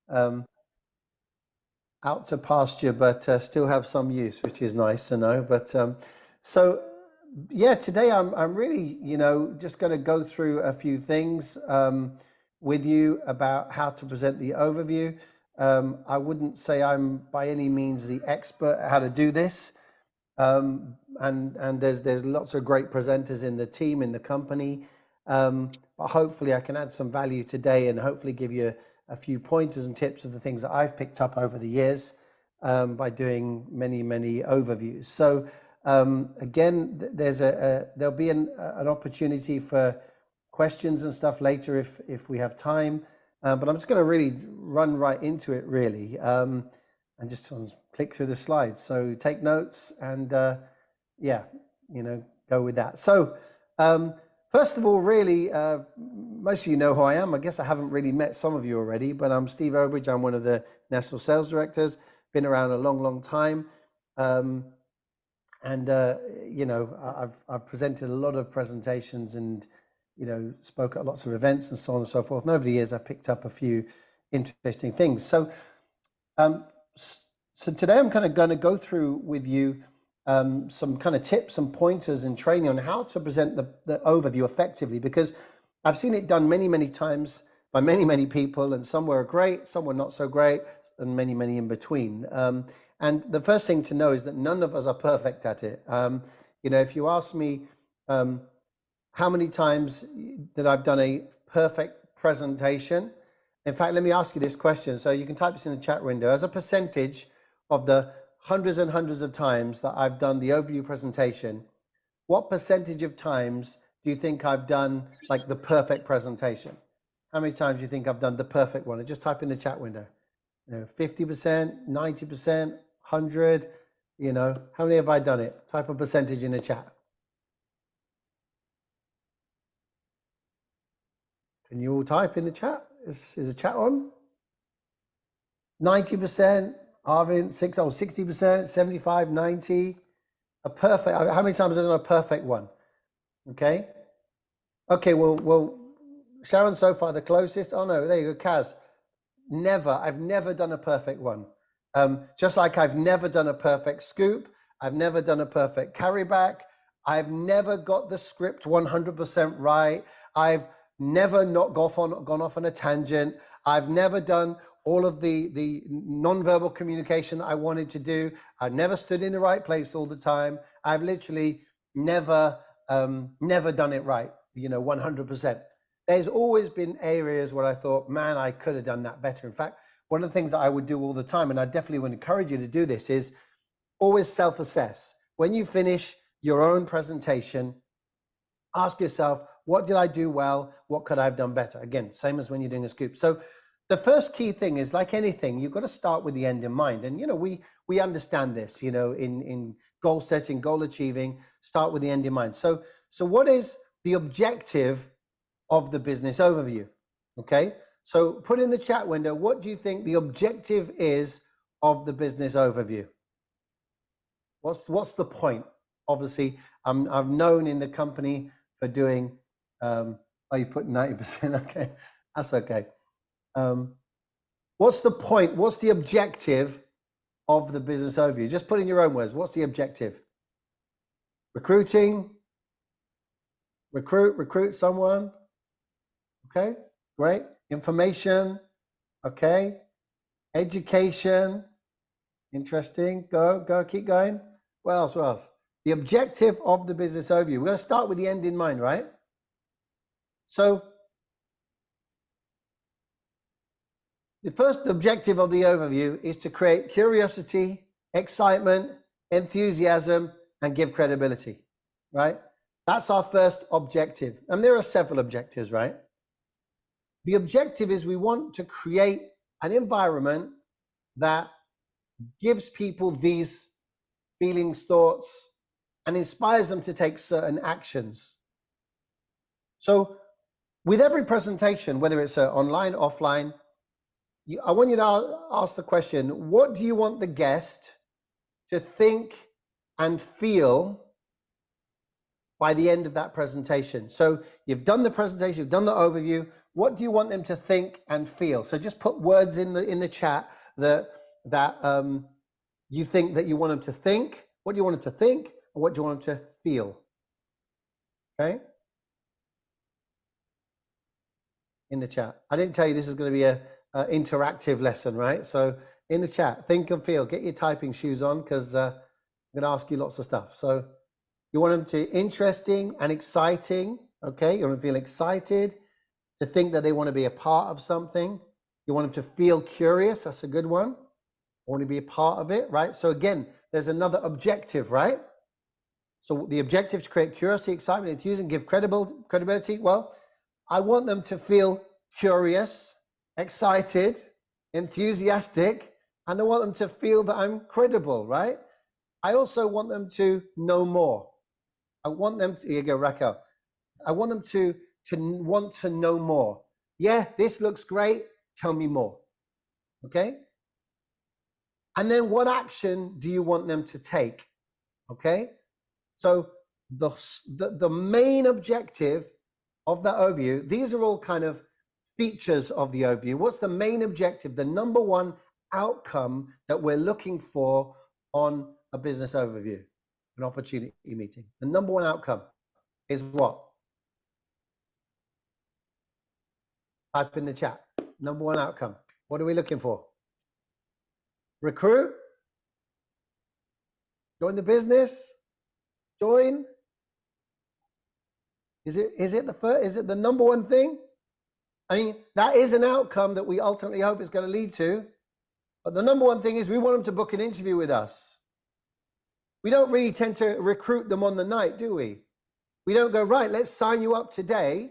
um, out to pasture, but still have some use, which is nice to know. But so yeah, today I'm really, just going to go through a few things with you about how to present the overview. I wouldn't say I'm by any means the expert at how to do this. And there's lots of great presenters in the team, in the company. But hopefully I can add some value today and hopefully give you a few pointers and tips of the things that I've picked up over the years by doing many overviews. So again, there'll be an opportunity for questions and stuff later if we have time. But I'm just going to really run right into it, really, and just click through the slides. So take notes and yeah, go with that. So first of all, really, most of you know who I am. I guess I haven't really met some of you already, but I'm Steve Obridge. I'm one of the National Sales Directors, been around a long time. And I've presented a lot of presentations and, spoke at lots of events and so on and so forth. And over the years, I've picked up a few interesting things. So, so today I'm kind of going to go through with you some kind of tips and pointers and training on how to present the overview effectively, because I've seen it done many times by many people, and some were great, some were not so great, and many in between. And the first thing to know is that none of us are perfect at it. If you ask me how many times that I've done a perfect presentation, in fact, let me ask you this question. So you can type this in the chat window. As a percentage of the hundreds and hundreds of times that I've done the overview presentation, what percentage of times do you think I've done like the perfect presentation? How many times do you think I've done the perfect one? And just type in the chat window. 50%, 90%, 100, how many have I done it? Type a percentage in the chat. Can you all type in the chat? Is the chat on? 90%, Arvin, 60%, 75, 90. A perfect, how many times have I done a perfect one? Okay. Okay, well, Sharon so far the closest. Oh no, there you go, Kaz. I've never done a perfect one. Just like I've never done a perfect scoop. I've never done a perfect carryback. I've never got the script 100% right. I've never not gone off on a tangent. I've never done all of the non-verbal communication that I wanted to do. I've never stood in the right place all the time. I've literally never done it right, 100%. There's always been areas where I thought, man, I could have done that better. In fact, one of the things that I would do all the time, and I definitely would encourage you to do this, is always self-assess. When you finish your own presentation, ask yourself, what did I do well? What could I have done better? Again, same as when you're doing a scoop. So the first key thing is, like anything, you've got to start with the end in mind. And, we understand this, in goal setting, goal achieving, start with the end in mind. So what is the objective of the business overview? Okay, so put in the chat window, what do you think the objective is of the business overview? What's the point? Obviously, I've known in the company for doing, you put 90%, okay, that's okay. What's the point? What's the objective of the business overview? Just put in your own words. What's the objective? Recruiting? Recruit someone? Okay, great. Information? Okay. Education? Interesting. Go, keep going. What else? The objective of the business overview. We're going to start with the end in mind, right? So the first objective of the overview is to create curiosity, excitement, enthusiasm, and give credibility, right? That's our first objective. And there are several objectives, right? The objective is we want to create an environment that gives people these feelings, thoughts, and inspires them to take certain actions. So with every presentation, whether it's online, offline, I want you to ask the question, what do you want the guest to think and feel by the end of that presentation? So you've done the presentation, you've done the overview. what do you want them to think and feel? So just put words in the chat that you think that you want them to think. What do you want them to think? Or what do you want them to feel? Okay. In the chat. I didn't tell you this is going to be a interactive lesson, right? So in the chat, think and feel. Get your typing shoes on, because I'm going to ask you lots of stuff. So you want them to interesting and exciting. Okay. You want them to feel excited, to think that they want to be a part of something. You want them to feel curious. That's a good one. Want to be a part of it, right? So again, there's another objective, right? So the objective to create curiosity, excitement, enthusiasm, give credibility. Well, I want them to feel curious, excited, enthusiastic, and I want them to feel that I'm credible, right? I also want them to know more. I want them to, here you go, Raquel. I want them to want to know more. Yeah, this looks great. Tell me more. Okay. And then what action do you want them to take? Okay. So the main objective of that overview, these are all kind of features of the overview. What's the main objective? The number one outcome that we're looking for on a business overview, an opportunity meeting. The number one outcome is what? Type in the chat. Number one outcome. What are we looking for? Recruit? Join the business? Join? Is it the number one thing? I mean, that is an outcome that we ultimately hope is going to lead to. But the number one thing is we want them to book an interview with us. We don't really tend to recruit them on the night, do we? We don't go, right, let's sign you up today.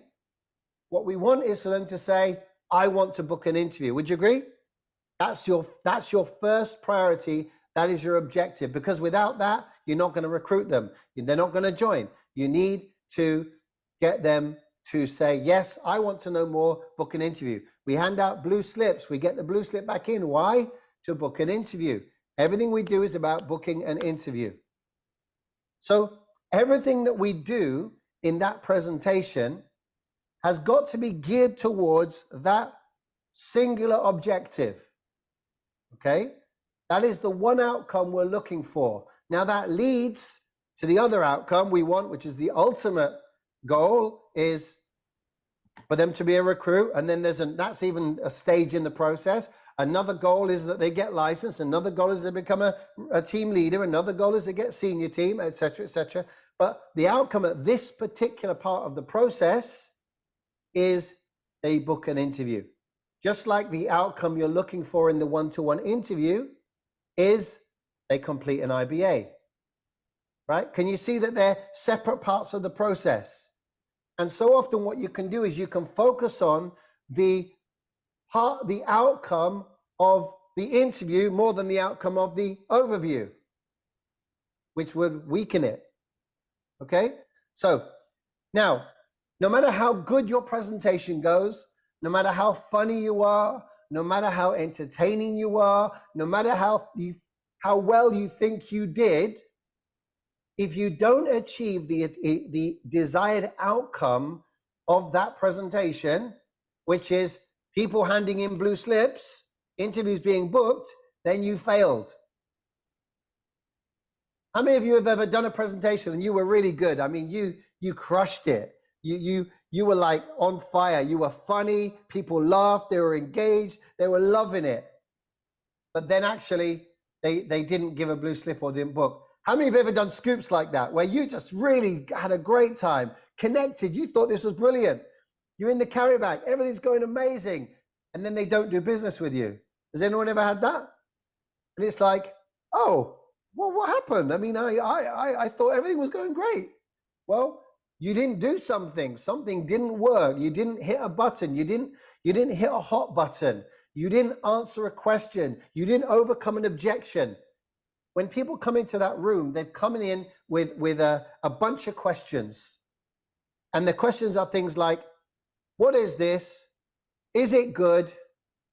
What we want is for them to say, I want to book an interview. Would you agree? That's your first priority. That is your objective, because without that, you're not going to recruit them. They're not going to join. You need to get them to say, yes, I want to know more, book an interview. We hand out blue slips. We get the blue slip back in. Why? To book an interview. Everything we do is about booking an interview. So everything that we do in that presentation has got to be geared towards that singular objective. Okay? That is the one outcome we're looking for. Now that leads to the other outcome we want, which is the ultimate goal, is for them to be a recruit. And then that's even a stage in the process. Another goal is that they get licensed. Another goal is they become a team leader. Another goal is they get senior team, etc., etc. But the outcome at this particular part of the process is they book an interview. Just like the outcome you're looking for in the one-to-one interview is they complete an IBA, right? Can you see that they're separate parts of the process? And so often what you can do is you can focus on the outcome of the interview more than the outcome of the overview, which would weaken it. Okay? So now, no matter how good your presentation goes, no matter how funny you are, no matter how entertaining you are, no matter how well you think you did, if you don't achieve the desired outcome of that presentation, which is people handing in blue slips, interviews being booked, then you failed. How many of you have ever done a presentation and you were really good? I mean, you crushed it. You were like on fire. You were funny. People laughed. They were engaged. They were loving it. But then actually they didn't give a blue slip or didn't book. How many have ever done scoops like that, where you just really had a great time, connected, you thought this was brilliant. You're in the carry bag, everything's going amazing, and then they don't do business with you. Has anyone ever had that? And it's like, oh, well, what happened? I mean, I thought everything was going great. Well, you didn't do something. Something didn't work. You didn't hit a button. You didn't hit a hot button. You didn't answer a question. You didn't overcome an objection. When people come into that room, they've come in with a bunch of questions. And the questions are things like, what is this? Is it good?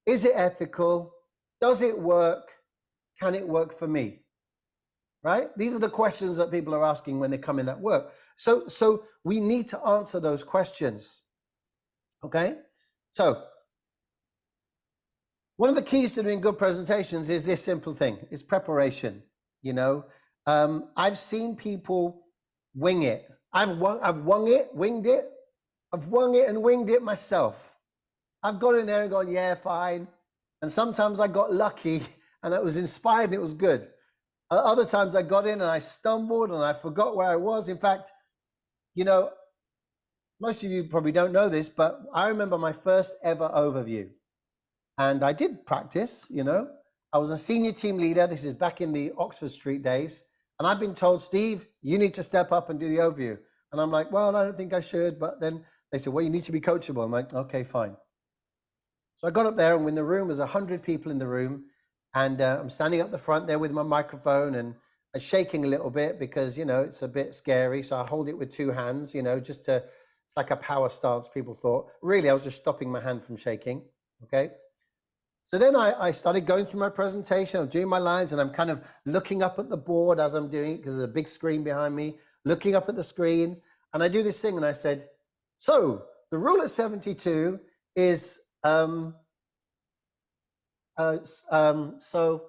Is it ethical? Does it work? Can it work for me? Right? These are the questions that people are asking when they come in that work. So we need to answer those questions. Okay? So one of the keys to doing good presentations is this simple thing. It's preparation. You know, I've seen people wing it. I've winged it. I've wung it and winged it myself. I've gone in there and gone, yeah, fine. And sometimes I got lucky and it was inspired and it was good. Other times I got in and I stumbled and I forgot where I was. In fact, you know, most of you probably don't know this, but I remember my first ever overview. And I did practice, you know. I was a senior team leader. This is back in the Oxford Street days. And I've been told, Steve, you need to step up and do the overview. And I'm like, well, I don't think I should. But then they said, well, you need to be coachable. I'm like, okay, fine. So I got up there, and in the room was 100 people in the room. And I'm standing up the front there with my microphone and shaking a little bit because, you know, it's a bit scary. So I hold it with 2 hands, you know, just to, it's like a power stance, people thought. Really, I was just stopping my hand from shaking, okay? So then I started going through my presentation, I'm doing my lines, and I'm kind of looking up at the board as I'm doing it because there's a big screen behind me, looking up at the screen. And I do this thing and I said, so the rule of 72 is, so the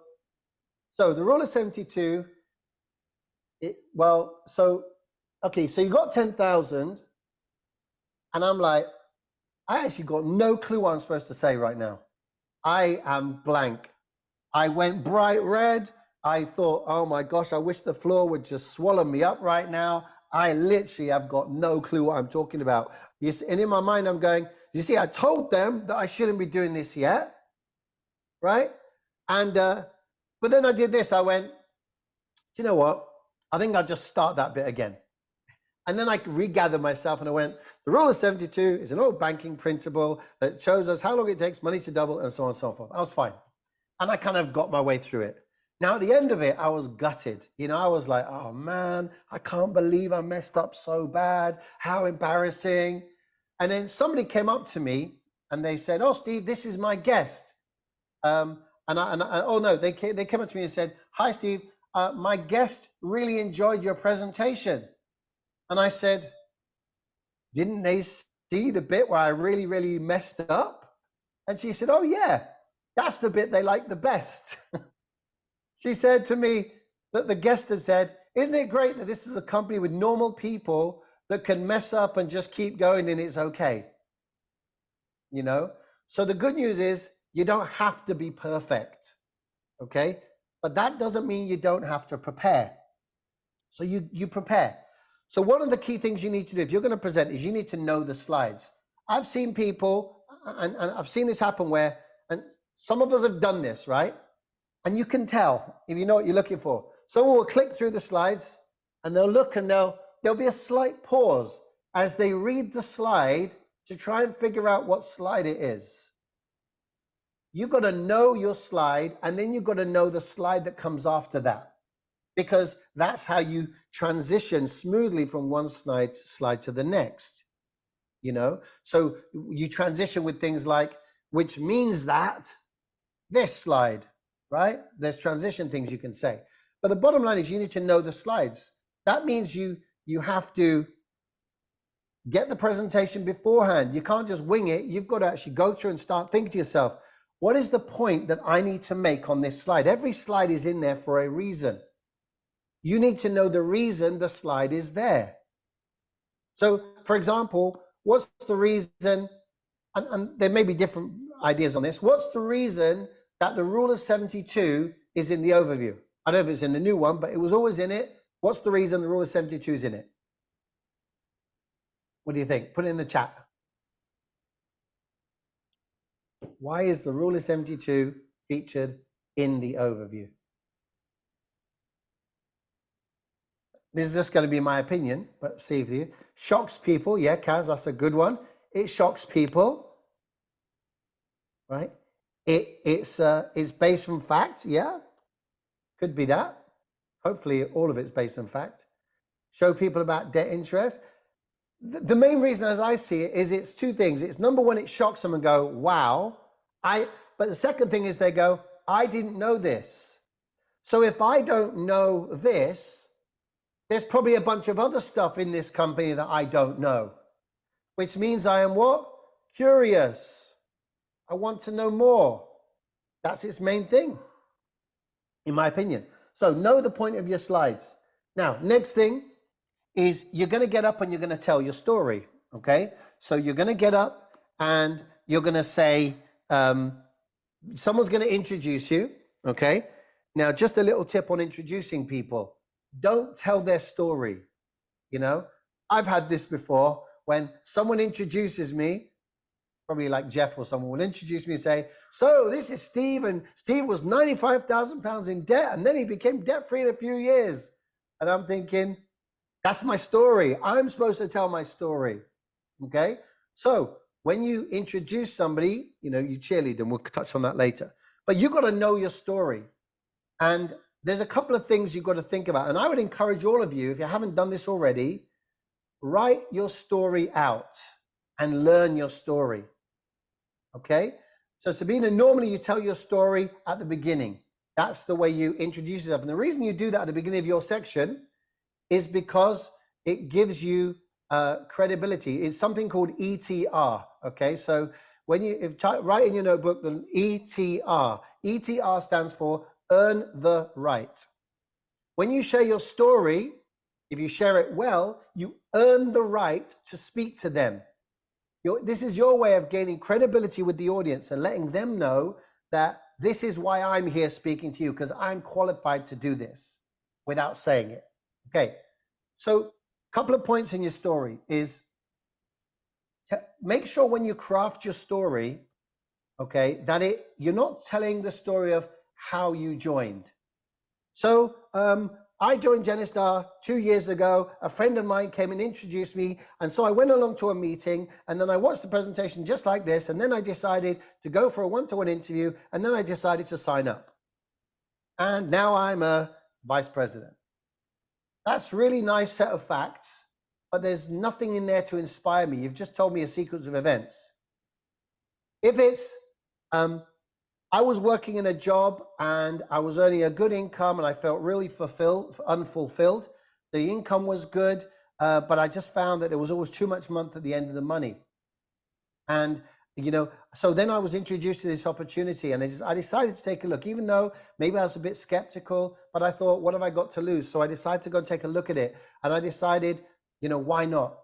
rule of 72, okay, so you got 10,000 and I'm like, I actually got no clue what I'm supposed to say right now. I am blank. I went bright red. I thought, oh my gosh, I wish the floor would just swallow me up right now. I literally have got no clue what I'm talking about. And in my mind, I'm going, you see, I told them that I shouldn't be doing this yet, right? And, but then I did this. I went, do you know what? I think I'll just start that bit again. And then I regathered myself and I went, the rule of 72 is an old banking principle that shows us how long it takes money to double and so on and so forth. I was fine. And I kind of got my way through it. Now, at the end of it, I was gutted. You know, I was like, oh man, I can't believe I messed up so bad. How embarrassing. And then somebody came up to me and they said, oh, Steve, this is my guest. Oh no, they came up to me and said, hi, Steve, my guest really enjoyed your presentation. And I said, didn't they see the bit where I really, really messed up? And she said, oh yeah, that's the bit they like the best. She said to me that the guest had said, isn't it great that this is a company with normal people that can mess up and just keep going and it's okay? You know? So the good news is you don't have to be perfect, okay? But that doesn't mean you don't have to prepare. So you prepare. So one of the key things you need to do if you're going to present is you need to know the slides. I've seen people, and I've seen this happen where, and some of us have done this, right? And you can tell if you know what you're looking for. Someone will click through the slides and they'll look and there'll be a slight pause as they read the slide to try and figure out what slide it is. You've got to know your slide and then you've got to know the slide that comes after that. Because that's how you transition smoothly from one slide to the next, you know? So you transition with things like, which means that this slide, right? There's transition things you can say. But the bottom line is you need to know the slides. That means you have to get the presentation beforehand. You can't just wing it. You've got to actually go through and start thinking to yourself, what is the point that I need to make on this slide? Every slide is in there for a reason. You need to know the reason the slide is there. So, for example, what's the reason, and there may be different ideas on this, what's the reason that the rule of 72 is in the overview? I don't know if it's in the new one, but it was always in it. What's the reason the rule of 72 is in it? What do you think? Put it in the chat. Why is the rule of 72 featured in the overview? This is just going to be my opinion, but see if you shocks people. Yeah, Kaz, that's a good one. It shocks people, right? It's based from fact. Yeah, could be that. Hopefully, all of it's based on fact. Show people about debt interest. The main reason, as I see it, is it's two things. It's number one, it shocks them and go, wow. But the second thing is they go, I didn't know this. So if I don't know this, there's probably a bunch of other stuff in this company that I don't know, which means I am what? Curious. I want to know more. That's its main thing, in my opinion. So know the point of your slides. Now, next thing is you're going to get up and you're going to tell your story. Okay. So you're going to get up and you're going to say, someone's going to introduce you. Okay. Now, just a little tip on introducing people. Don't tell their story. You know, I've had this before when someone introduces me, probably like Jeff or someone will introduce me and say, so this is Steve, and Steve was 95,000 pounds in debt, and then he became debt-free in a few years. And I'm thinking, that's my story. I'm supposed to tell my story. Okay. So when you introduce somebody, you know, you cheerlead them. We'll touch on that later. But you got to know your story. And there's a couple of things you've got to think about. And I would encourage all of you, if you haven't done this already, write your story out and learn your story. Okay. So Sabina, normally you tell your story at the beginning. That's the way you introduce yourself. And the reason you do that at the beginning of your section is because it gives you credibility. It's something called ETR. Okay. So when you write in your notebook, the ETR. ETR stands for earn the right. When you share your story, if you share it well, you earn the right to speak to them. This is your way of gaining credibility with the audience and letting them know that this is why I'm here speaking to you, because I'm qualified to do this without saying it. Okay, so a couple of points in your story is to make sure when you craft your story, okay, that you're not telling the story of how you joined. So I joined Genistar 2 years ago. A friend of mine came and introduced me. And so I went along to a meeting, and then I watched the presentation just like this. And then I decided to go for a one-to-one interview. And then I decided to sign up. And now I'm a vice president. That's a really nice set of facts, but there's nothing in there to inspire me. You've just told me a sequence of events. If it's, I was working in a job and I was earning a good income and I felt really unfulfilled. The income was good, but I just found that there was always too much month at the end of the money. And, you know, so then I was introduced to this opportunity, and I decided to take a look, even though maybe I was a bit skeptical, but I thought, what have I got to lose? So I decided to go and take a look at it. And I decided, you know, why not?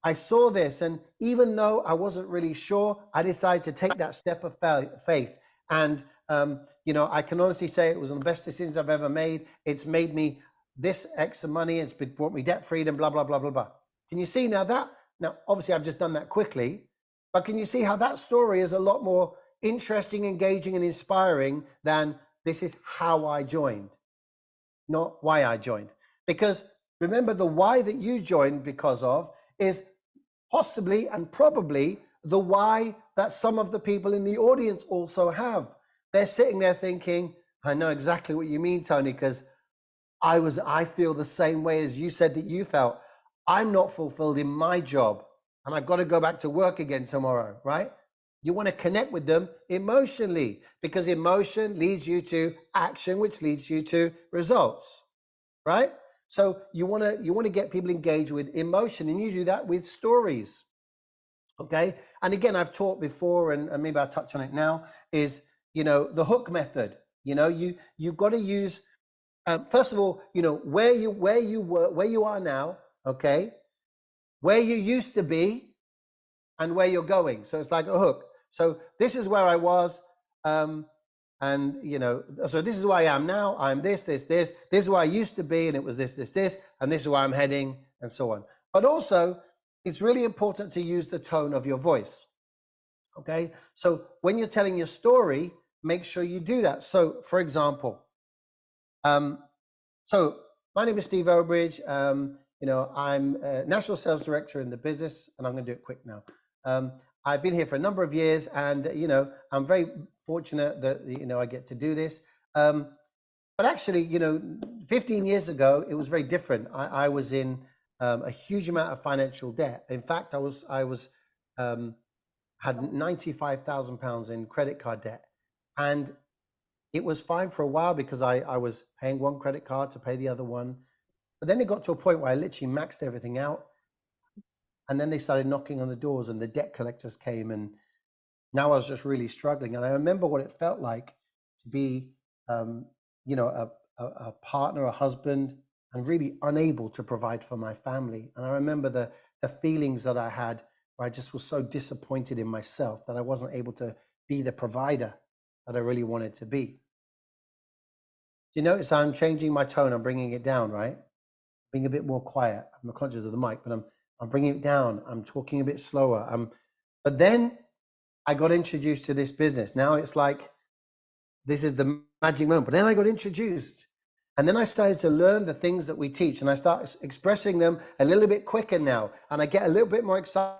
I saw this, and even though I wasn't really sure, I decided to take that step of faith. And, you know, I can honestly say it was one of the best decisions I've ever made. It's made me this extra money. It's brought me debt freedom, blah, blah, blah, blah, blah. Can you see now that? Now, obviously, I've just done that quickly, but can you see how that story is a lot more interesting, engaging, and inspiring than this is how I joined, not why I joined? Because remember, the why that you joined because of is possibly and probably the why that some of the people in the audience also have. They're sitting there thinking, I know exactly what you mean, Tony, because I feel the same way as you said that you felt. I'm not fulfilled in my job and I've got to go back to work again tomorrow, right? You want to connect with them emotionally, because emotion leads you to action, which leads you to results, right? So you want to get people engaged with emotion, and you do that with stories. Okay. And again, I've taught before, and maybe I'll touch on it now, is, you know, the hook method. You know, you've got to use, first of all, you know, where you are now, okay, where you used to be and where you're going. So it's like a hook. So this is where I was, and, you know, so this is where I am now. I'm this is where I used to be, and it was this, and this is where I'm heading, and so on. But also, it's really important to use the tone of your voice. Okay. So when you're telling your story, make sure you do that. So for example, so my name is Steve Obridge. You know, I'm a national sales director in the business, and I'm going to do it quick now. I've been here for a number of years, and, you know, I'm very fortunate that, you know, I get to do this. But actually, you know, 15 years ago, it was very different. I was in a huge amount of financial debt. In fact, I had 95,000 pounds in credit card debt, and it was fine for a while because I was paying one credit card to pay the other one. But then it got to a point where I literally maxed everything out. And then they started knocking on the doors, and the debt collectors came, and Now I was just really struggling. And I remember what it felt like to be, you know, a partner, a husband, and really unable to provide for my family. And I remember the feelings that I had where I just was so disappointed in myself that I wasn't able to be the provider that I really wanted to be. Do you notice I'm changing my tone? I'm bringing it down, right? Being a bit more quiet. I'm not conscious of the mic, but I'm bringing it down. I'm talking a bit slower. But then I got introduced to this business. Now it's like, this is the magic moment. But then I got introduced, and then I started to learn the things that we teach, and I start expressing them a little bit quicker now, and I get a little bit more excited.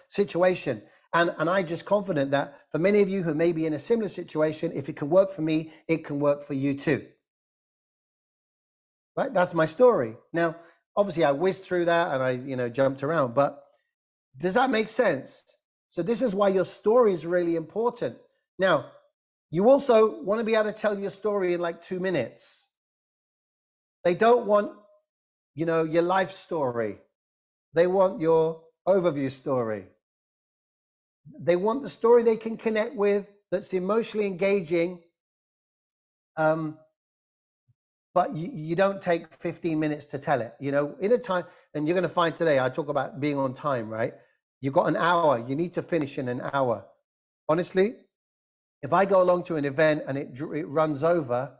Situation. And I'm just confident that for many of you who may be in a similar situation, if it can work for me, it can work for you too. Right? That's my story. Now, obviously I whizzed through that and I, jumped around, but does that make sense? So this is why your story is really important. Now, you also want to be able to tell your story in like 2 minutes. They don't want, your life story. They want your overview story. They want the story they can connect with, that's emotionally engaging. But you don't take 15 minutes to tell it, in a time, and you're going to find today, I talk about being on time, right? You've got an hour, you need to finish in an hour. Honestly, if I go along to an event and it runs over,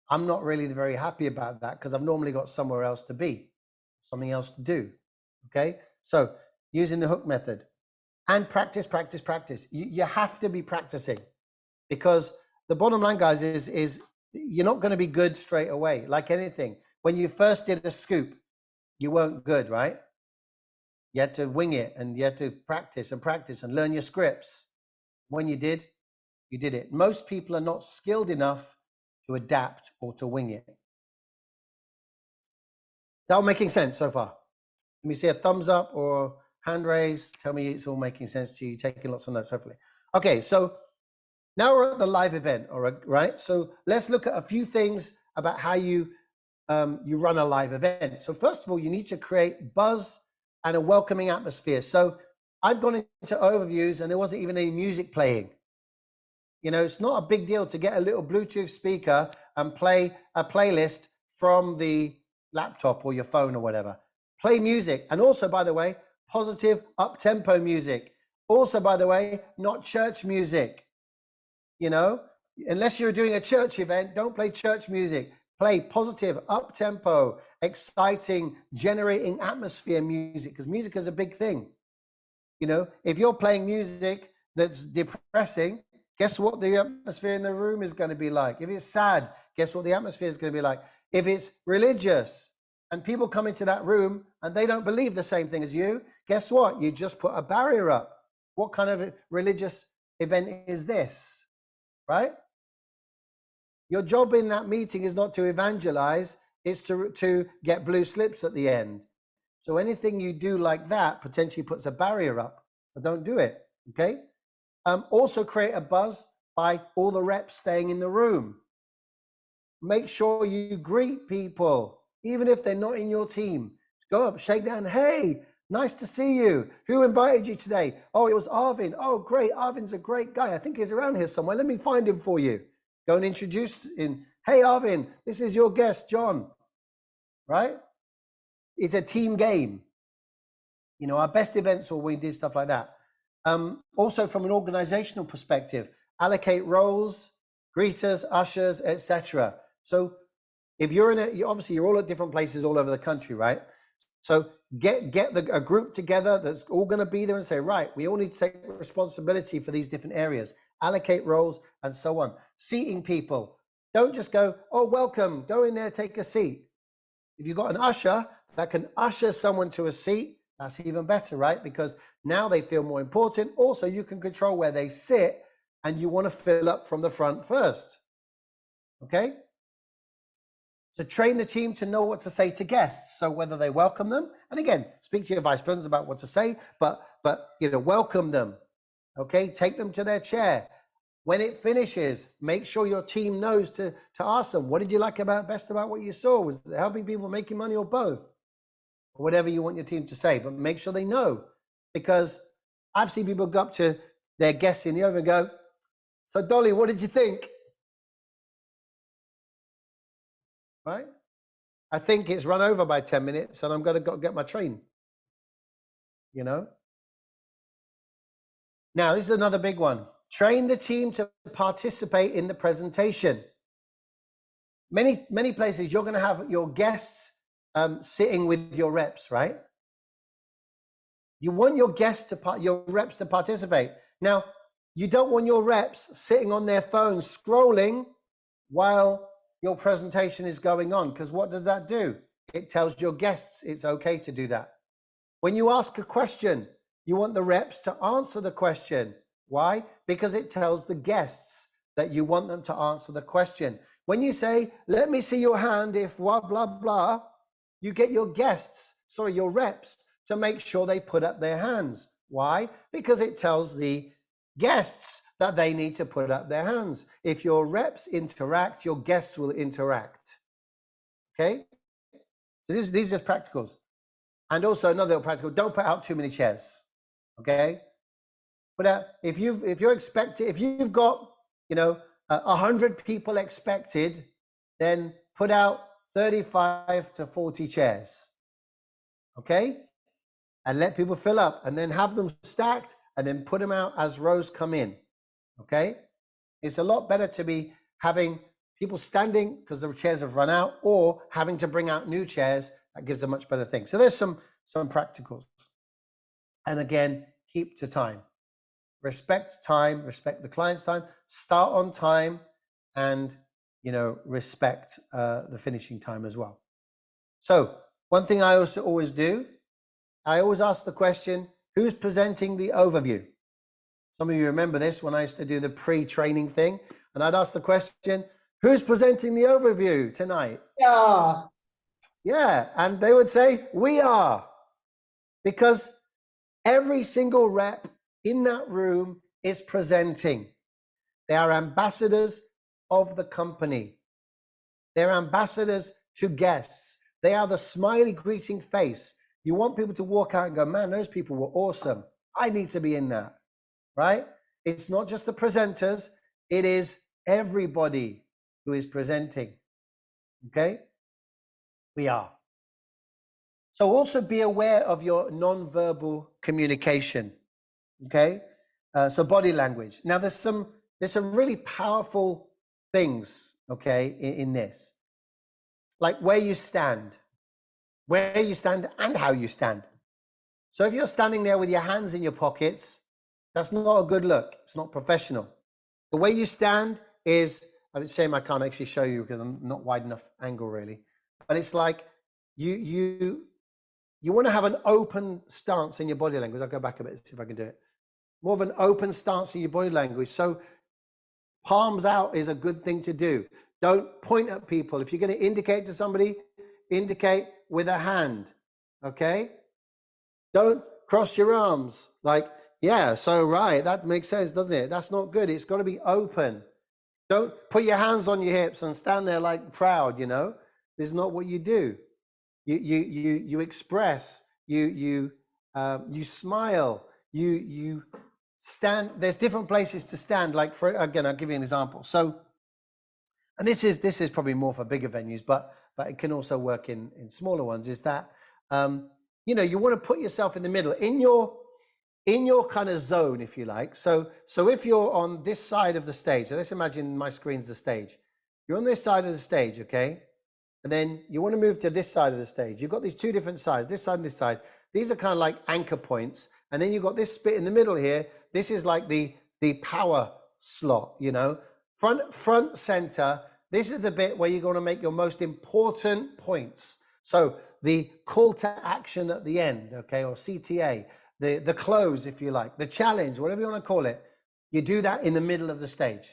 I'm not really very happy about that, because I've normally got somewhere else to be, something else to do. Okay, so using the hook method and practice. You have to be practicing, because the bottom line, guys, is you're not going to be good straight away. Like anything, when you first did a scoop, you weren't good, right? You had to wing it, and you had to practice and learn your scripts. When you did, you did it. Most people are not skilled enough to adapt or to wing it. Is that all making sense so far? Let me see a thumbs up or hand raise. Tell me it's all making sense to you. Taking lots of notes, hopefully. Okay, so now we're at the live event, all right? So let's look at a few things about how you run a live event. So first of all, you need to create buzz and a welcoming atmosphere. So I've gone into overviews and there wasn't even any music playing. It's not a big deal to get a little Bluetooth speaker and play a playlist from the laptop or your phone or whatever. Play music. And also, by the way, positive up-tempo music. Also, by the way, not church music. Unless you're doing a church event, don't play church music. Play positive, up-tempo, exciting, generating atmosphere music, because music is a big thing. If you're playing music that's depressing, guess what the atmosphere in the room is going to be like? If it's sad, guess what the atmosphere is going to be like? If it's religious and people come into that room and they don't believe the same thing as you, guess what? You just put a barrier up. What kind of religious event is this, right? Your job in that meeting is not to evangelize, it's to get blue slips at the end. So anything you do like that potentially puts a barrier up. So don't do it, okay? Also create a buzz by all the reps staying in the room. Make sure you greet people, even if they're not in your team. Go up, shake down. Hey, nice to see you. Who invited you today? Oh, it was Arvin. Oh, great. Arvin's a great guy. I think he's around here somewhere. Let me find him for you. Go and introduce him. Hey, Arvin, this is your guest, John. Right? It's a team game. Our best events are when we did stuff like that. Also, from an organizational perspective, allocate roles, greeters, ushers, etc. So if you're obviously you're all at different places all over the country, right? So get a group together that's all going to be there and say, right, we all need to take responsibility for these different areas, allocate roles and so on. Seating people. Don't just go, oh, welcome, go in there, take a seat. If you've got an usher that can usher someone to a seat, that's even better, right? Because now they feel more important. Also, you can control where they sit, and you want to fill up from the front first. Okay? So train the team to know what to say to guests. So whether they welcome them, and again, speak to your vice presidents about what to say, but welcome them. Okay, take them to their chair. When it finishes, make sure your team knows to ask them, what did you like best about what you saw? Was it helping people, making money, or both? Or whatever you want your team to say, but make sure they know. Because I've seen people go up to their guests in the oven and go, so Dolly, what did you think? Right? I think it's run over by 10 minutes and I'm going to go get my train. You know? Now, this is another big one. Train the team to participate in the presentation. Many places you're going to have your guests sitting with your reps, right? You want your your reps to participate. Now, you don't want your reps sitting on their phones scrolling while your presentation is going on, because what does that do? It tells your guests it's okay to do that. When you ask a question, you want the reps to answer the question. Why? Because it tells the guests that you want them to answer the question. When you say, let me see your hand if blah, blah, blah, you get your your reps to make sure they put up their hands. Why? Because it tells the guests that they need to put up their hands. If your reps interact, your guests will interact. Okay? So these are just practicals. And also another little practical, don't put out too many chairs. Okay? But if you've got, 100 people expected, then put out 35 to 40 chairs. Okay? And let people fill up, and then have them stacked, and then put them out as rows come in. Okay? It's a lot better to be having people standing because the chairs have run out, or having to bring out new chairs. That gives a much better thing. So there's some practicals. And again, keep to time. Respect time, respect the client's time, start on time, and respect the finishing time as well. So one thing I also always do, I always ask the question, who's presenting the overview? Some of you remember this when I used to do the pre-training thing, and I'd ask the question, who's presenting the overview tonight? Yeah. Yeah, and they would say, we are. Because every single rep in that room is presenting. They are ambassadors of the company. They're ambassadors to guests. They are the smiley greeting face. You want people to walk out and go, man, those people were awesome. I need to be in that, right? It's not just the presenters. It is everybody who is presenting, okay? We are. So also be aware of your non-verbal communication, okay? So body language. Now there's some really powerful things, okay, in this. Like where you stand and how you stand. So if you're standing there with your hands in your pockets, that's not a good look. It's not professional. The way you stand is, I'm shame I can't actually show you because I'm not wide enough angle really, but it's like you want to have an open stance in your body language. I'll go back a bit, see if I can do it. More of an open stance in your body language. So palms out is a good thing to do. Don't point at people. If you're going to indicate to somebody, indicate with a hand, okay? Don't cross your arms like, yeah, so right, that makes sense, doesn't it? That's not good. It's got to be open. Don't put your hands on your hips and stand there like proud, This is not what you do. You express, you smile, you stand. There's different places to stand. Like again, I'll give you an example. So, and this is probably more for bigger venues, but it can also work in smaller ones. Is that you want to put yourself in the middle, in your kind of zone, if you like. So if you're on this side of the stage, so let's imagine my screen's the stage. You're on this side of the stage, okay? And then you want to move to this side of the stage. You've got these two different sides, this side and this side. These are kind of like anchor points. And then you've got this bit in the middle here. This is like the power slot, front center. This is the bit where you're going to make your most important points. So the call to action at the end, okay, or CTA, the close, if you like, the challenge, whatever you want to call it. You do that in the middle of the stage.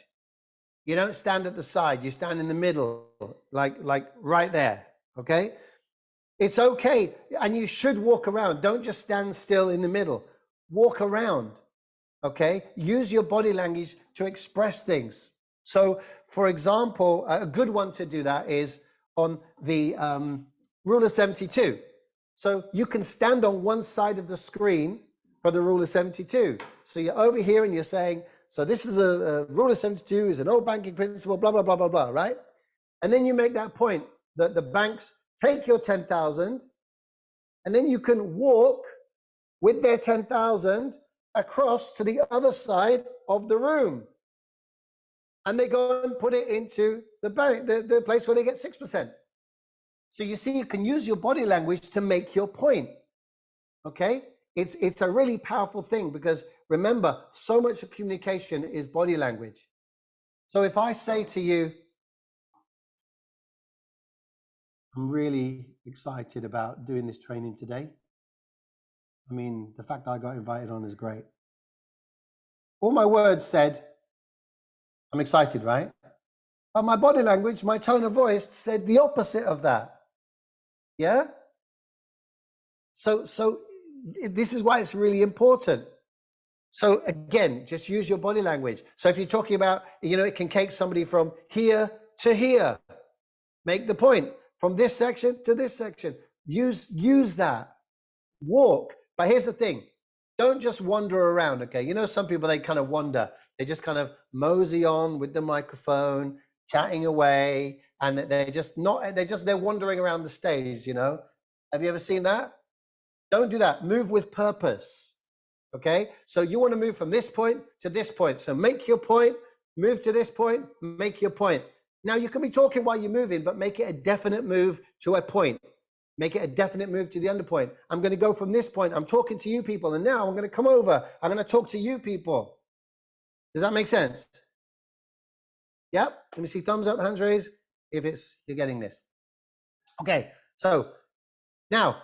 You don't stand at the side, you stand in the middle, like right there, okay? It's okay, and you should walk around. Don't just stand still in the middle. Walk around. Okay, use your body language to express things. So, for example, a good one to do that is on the rule of 72. So you can stand on one side of the screen for the rule of 72. So you're over here and you're saying, so this is a rule of 72 is an old banking principle, blah, blah, blah, blah, blah, right? And then you make that point that the banks take your 10,000 and then you can walk with their 10,000 across to the other side of the room. And they go and put it into the bank, the place where they get 6%. So you see, you can use your body language to make your point. Okay? It's a really powerful thing because remember, so much of communication is body language. So if I say to you, I'm really excited about doing this training today. I mean, the fact that I got invited on is great. All my words said, I'm excited, right? But my body language, my tone of voice said the opposite of that. Yeah? So this is why it's really important. So again, just use your body language. So if you're talking about, it can take somebody from here to here. Make the point from this section to this section. Use that. Walk. But here's the thing. Don't just wander around, okay? Some people, they kind of wander. They just kind of mosey on with the microphone, chatting away, and they're wandering around the stage, Have you ever seen that? Don't do that. Move with purpose, okay? So you want to move from this point to this point. So make your point, move to this point, make your point. Now, you can be talking while you're moving, but make it a definite move to a point. Make it a definite move to the under point. I'm going to go from this point. I'm talking to you people, and now I'm going to come over. I'm going to talk to you people. Does that make sense? Yep. Let me see thumbs up, hands raised if you're getting this. Okay. So now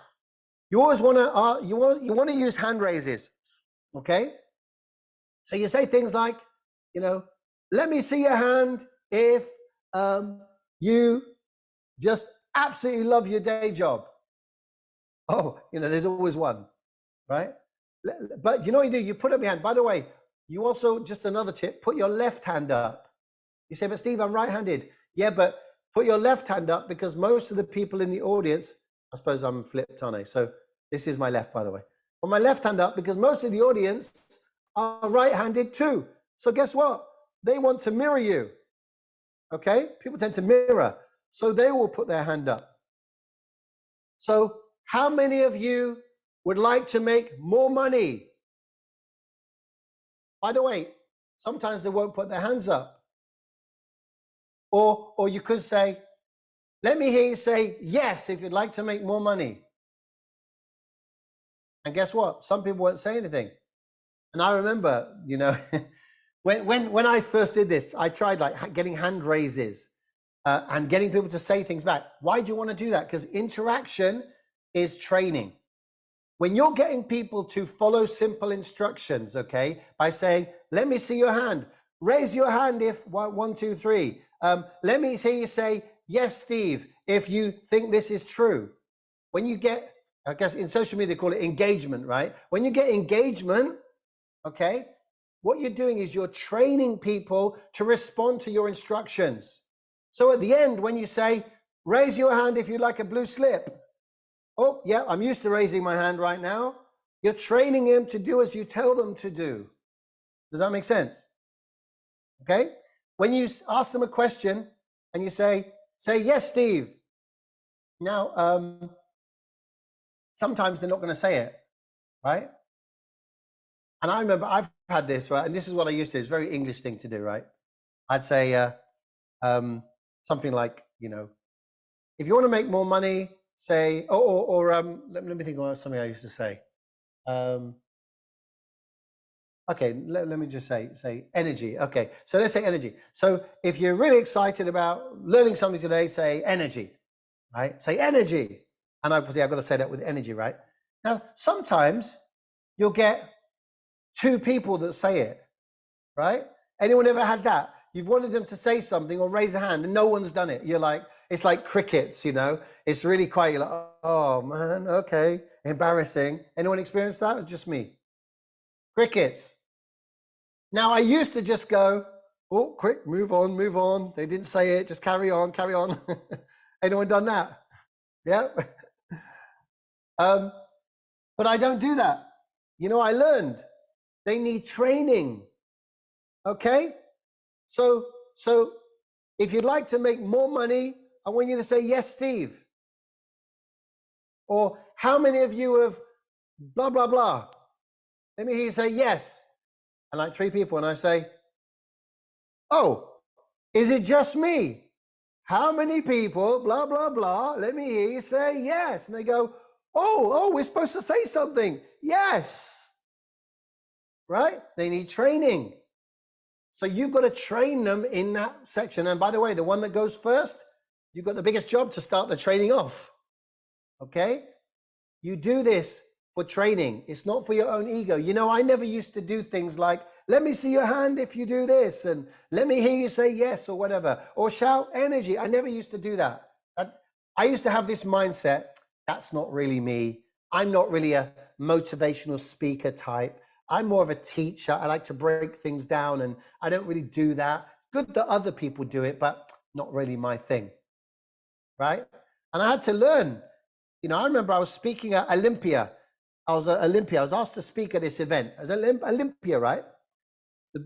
you always want to you want to use hand raises. Okay. So you say things like, let me see your hand if you just absolutely love your day job. Oh, there's always one, right? But you know what you do? You put up your hand. By the way, you also, just another tip, put your left hand up. You say, but Steve, I'm right-handed. Yeah, but put your left hand up because most of the people in the audience, I suppose I'm flipped, aren't I? So this is my left, by the way. Put my left hand up because most of the audience are right-handed too. So guess what? They want to mirror you. Okay? People tend to mirror. So they will put their hand up. So how many of you would like to make more money? By the way, sometimes they won't put their hands up. Or you could say, let me hear you say yes if you'd like to make more money. And guess what? Some people won't say anything. And I remember, when I first did this, I tried getting hand raises and getting people to say things back. Why do you want to do that? Because interaction is training. When you're getting people to follow simple instructions, okay, by saying, let me see your hand, raise your hand if 1, 2, 3. Let me hear you say, yes, Steve, if you think this is true. When you get, I guess in social media, they call it engagement, right? When you get engagement, okay, what you're doing is you're training people to respond to your instructions. So at the end, when you say, raise your hand if you like a blue slip. Oh, yeah, I'm used to raising my hand right now. You're training them to do as you tell them to do. Does that make sense? Okay? When you ask them a question and you say, yes, Steve. Now, sometimes they're not going to say it, right? And I remember I've had this, right? And this is what I used to do. It's a very English thing to do, right? I'd say something like, if you want to make more money, say, let me think about something I used to say. Okay, let me just say energy. Okay, so let's say energy. So if you're really excited about learning something today, say energy, right? Say energy. And obviously I've got to say that with energy, right? Now, sometimes you'll get 2 people that say it, right? Anyone ever had that? You've wanted them to say something or raise a hand and no one's done it. You're like, it's like crickets, it's really quite, you're like, oh man, okay, embarrassing. Anyone experienced that? Or just me? Crickets. Now, I used to just go, oh, quick, move on. They didn't say it, just carry on. Anyone done that? Yeah. But I don't do that. You know, I learned they need training. Okay? So if you'd like to make more money, I want you to say, yes, Steve. Or how many of you have blah, blah, blah? Let me hear you say yes. And like 3 people, and I say, oh, is it just me? How many people, blah, blah, blah? Let me hear you say yes. And they go, oh, we're supposed to say something. Yes. Right? They need training. So you've got to train them in that section. And by the way, the one that goes first, you've got the biggest job to start the training off. Okay? You do this for training. It's not for your own ego. You know, I never used to do things like, let me see your hand if you do this, and let me hear you say yes or whatever, or shout energy. I never used to do that. I used to have this mindset, that's not really me. I'm not really a motivational speaker type. I'm more of a teacher. I like to break things down, and I don't really do that. Good that other people do it, but not really my thing, right? And I had to learn. You know, I remember I was speaking at Olympia. I was asked to speak at this event. As Olympia, right?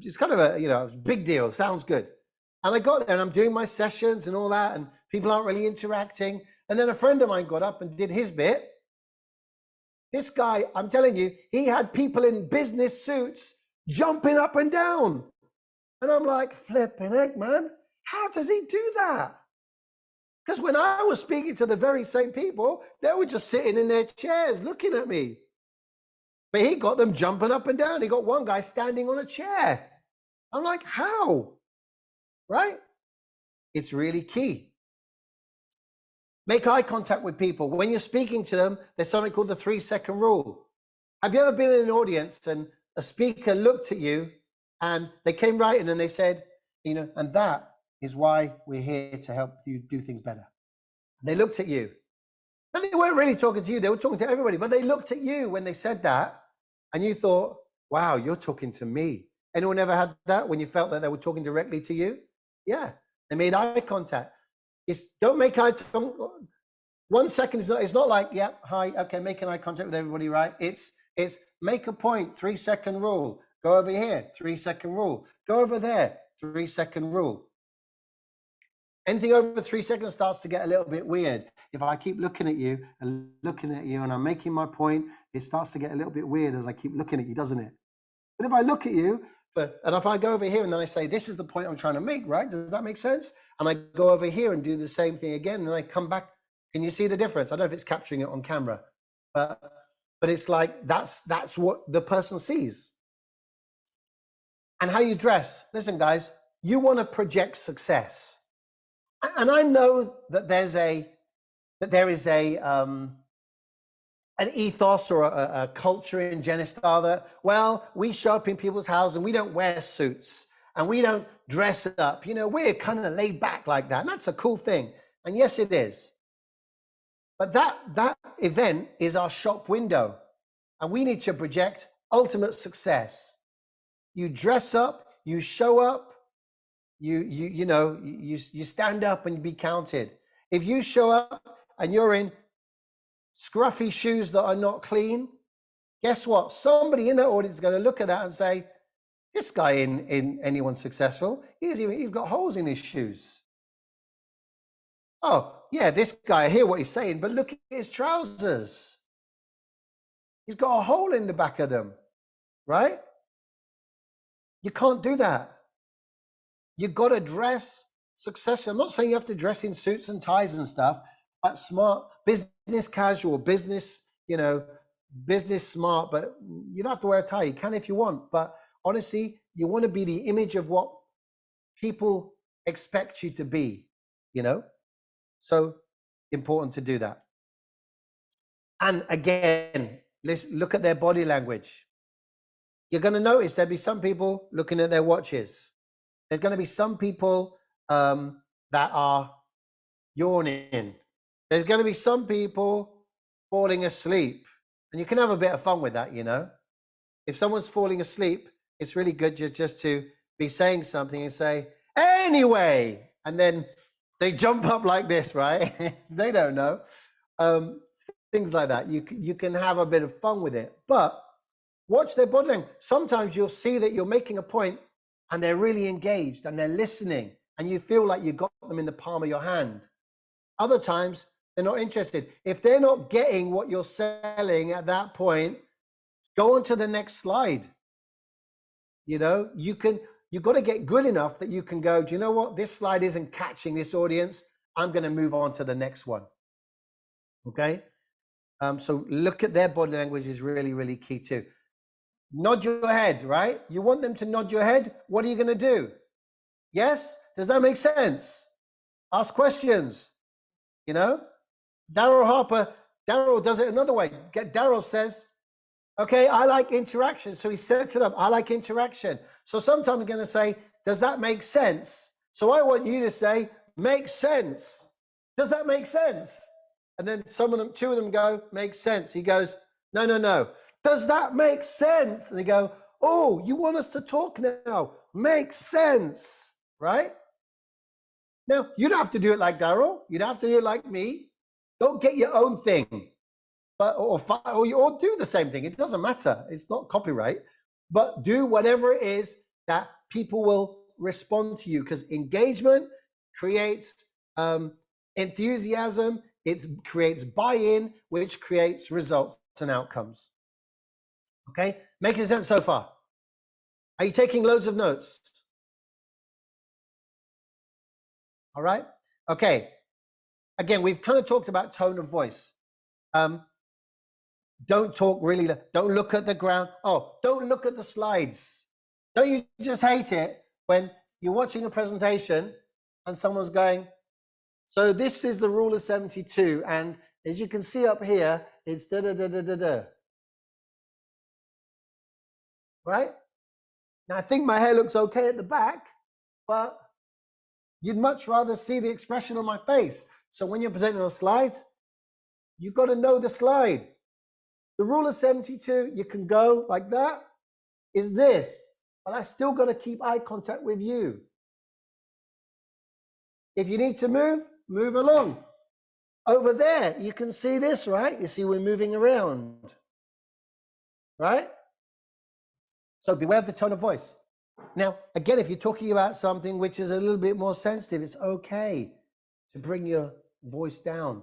It's kind of a, you know, big deal. Sounds good. And I got there and I'm doing my sessions and all that, and people aren't really interacting. And then a friend of mine got up and did his bit. This guy, I'm telling you, he had people in business suits jumping up and down. And I'm like, flipping heck, man, how does he do that? Because when I was speaking to the very same people, they were just sitting in their chairs looking at me. But he got them jumping up and down. He got one guy standing on a chair. I'm like, how? Right? It's really key. Make eye contact with people. When you're speaking to them, there's something called the 3-second rule. Have you ever been in an audience and a speaker looked at you and they came right in and they said, you know, and that is why we're here to help you do things better. They looked at you. And they weren't really talking to you. They were talking to everybody, but they looked at you when they said that. And you thought, wow, you're talking to me. Anyone ever had that when you felt that they were talking directly to you? Yeah, they made eye contact. Don't make eye contact. 1 second it's not like, yeah, hi, okay, making eye contact with everybody, right? It's make a point, 3-second rule. Go over here, 3-second rule. Go over there, 3-second rule. Anything over 3 seconds starts to get a little bit weird. If I keep looking at you and I'm making my point, it starts to get a little bit weird as I keep looking at you, doesn't it? But if I look at you, and if I go over here and then I say, this is the point I'm trying to make, right? Does that make sense? And I go over here and do the same thing again, and I come back. Can you see the difference? I don't know if it's capturing it on camera, but it's like, that's what the person sees. And how you dress. Listen, guys, you want to project success. And I know that there is an ethos or a culture in Genistar that, well, we show up in people's houses and we don't wear suits and we don't dress up. You know, we're kind of laid back like that. And that's a cool thing. And yes, it is. But that event is our shop window. And we need to project ultimate success. You dress up, you show up, you stand up and you be counted. If you show up and you're in scruffy shoes that are not clean, guess what? Somebody in that audience is going to look at that and say, this guy in anyone successful, he's got holes in his shoes. Oh, yeah, this guy, I hear what he's saying, but look at his trousers. He's got a hole in the back of them, right? You can't do that. You've got to dress successful. I'm not saying you have to dress in suits and ties and stuff, but smart, business casual, business, business smart, but you don't have to wear a tie. You can if you want, but honestly, you want to be the image of what people expect you to be, So important to do that. And again, let's look at their body language. You're going to notice there'll be some people looking at their watches. There's going to be some people that are yawning. There's going to be some people falling asleep. And you can have a bit of fun with that, If someone's falling asleep, it's really good just to be saying something and say, anyway, and then they jump up like this, right? They don't know. Things like that. You can have a bit of fun with it, but watch their body language. Sometimes you'll see that you're making a point and they're really engaged and they're listening and you feel like you got them in the palm of your hand. Other times they're not interested. If they're not getting what you're selling at that point, go on to the next slide. You know, you've got to get good enough that you can go, do you know what? This slide isn't catching this audience. I'm going to move on to the next one. Okay. So look at their body language is really, really key too. Nod your head, right? You want them to nod your head. What are you going to do? Yes. Does that make sense? Ask questions. You know, Daryl does it another way. Daryl says, okay, I like interaction. So he sets it up. I like interaction. So sometimes I'm going to say, does that make sense? So I want you to say, makes sense. Does that make sense? And then two of them go, makes sense. He goes, no, no, no. Does that make sense? And they go, oh, you want us to talk now? Makes sense, right? Now, you don't have to do it like Daryl. You don't have to do it like me. Don't get your own thing. But or do the same thing. It doesn't matter. It's not copyright. But do whatever it is that people will respond to you, because engagement creates enthusiasm. It creates buy-in, which creates results and outcomes. Okay, making sense so far? Are you taking loads of notes? All right. Okay. Again, we've kind of talked about tone of voice. Don't talk really. Don't look at the ground. Oh, don't look at the slides. Don't you just hate it when you're watching a presentation and someone's going, so this is the rule of 72. And as you can see up here, it's da da da da da da. Right? Now, I think my hair looks okay at the back, but you'd much rather see the expression on my face. So when you're presenting on slides, you've got to know the slide. The rule of 72, you can go like that, is this, but I still got to keep eye contact with you. If you need to move, move along. Over there, you can see this, right? You see we're moving around, right? So beware of the tone of voice. Now, again, if you're talking about something which is a little bit more sensitive, it's okay to bring your voice down.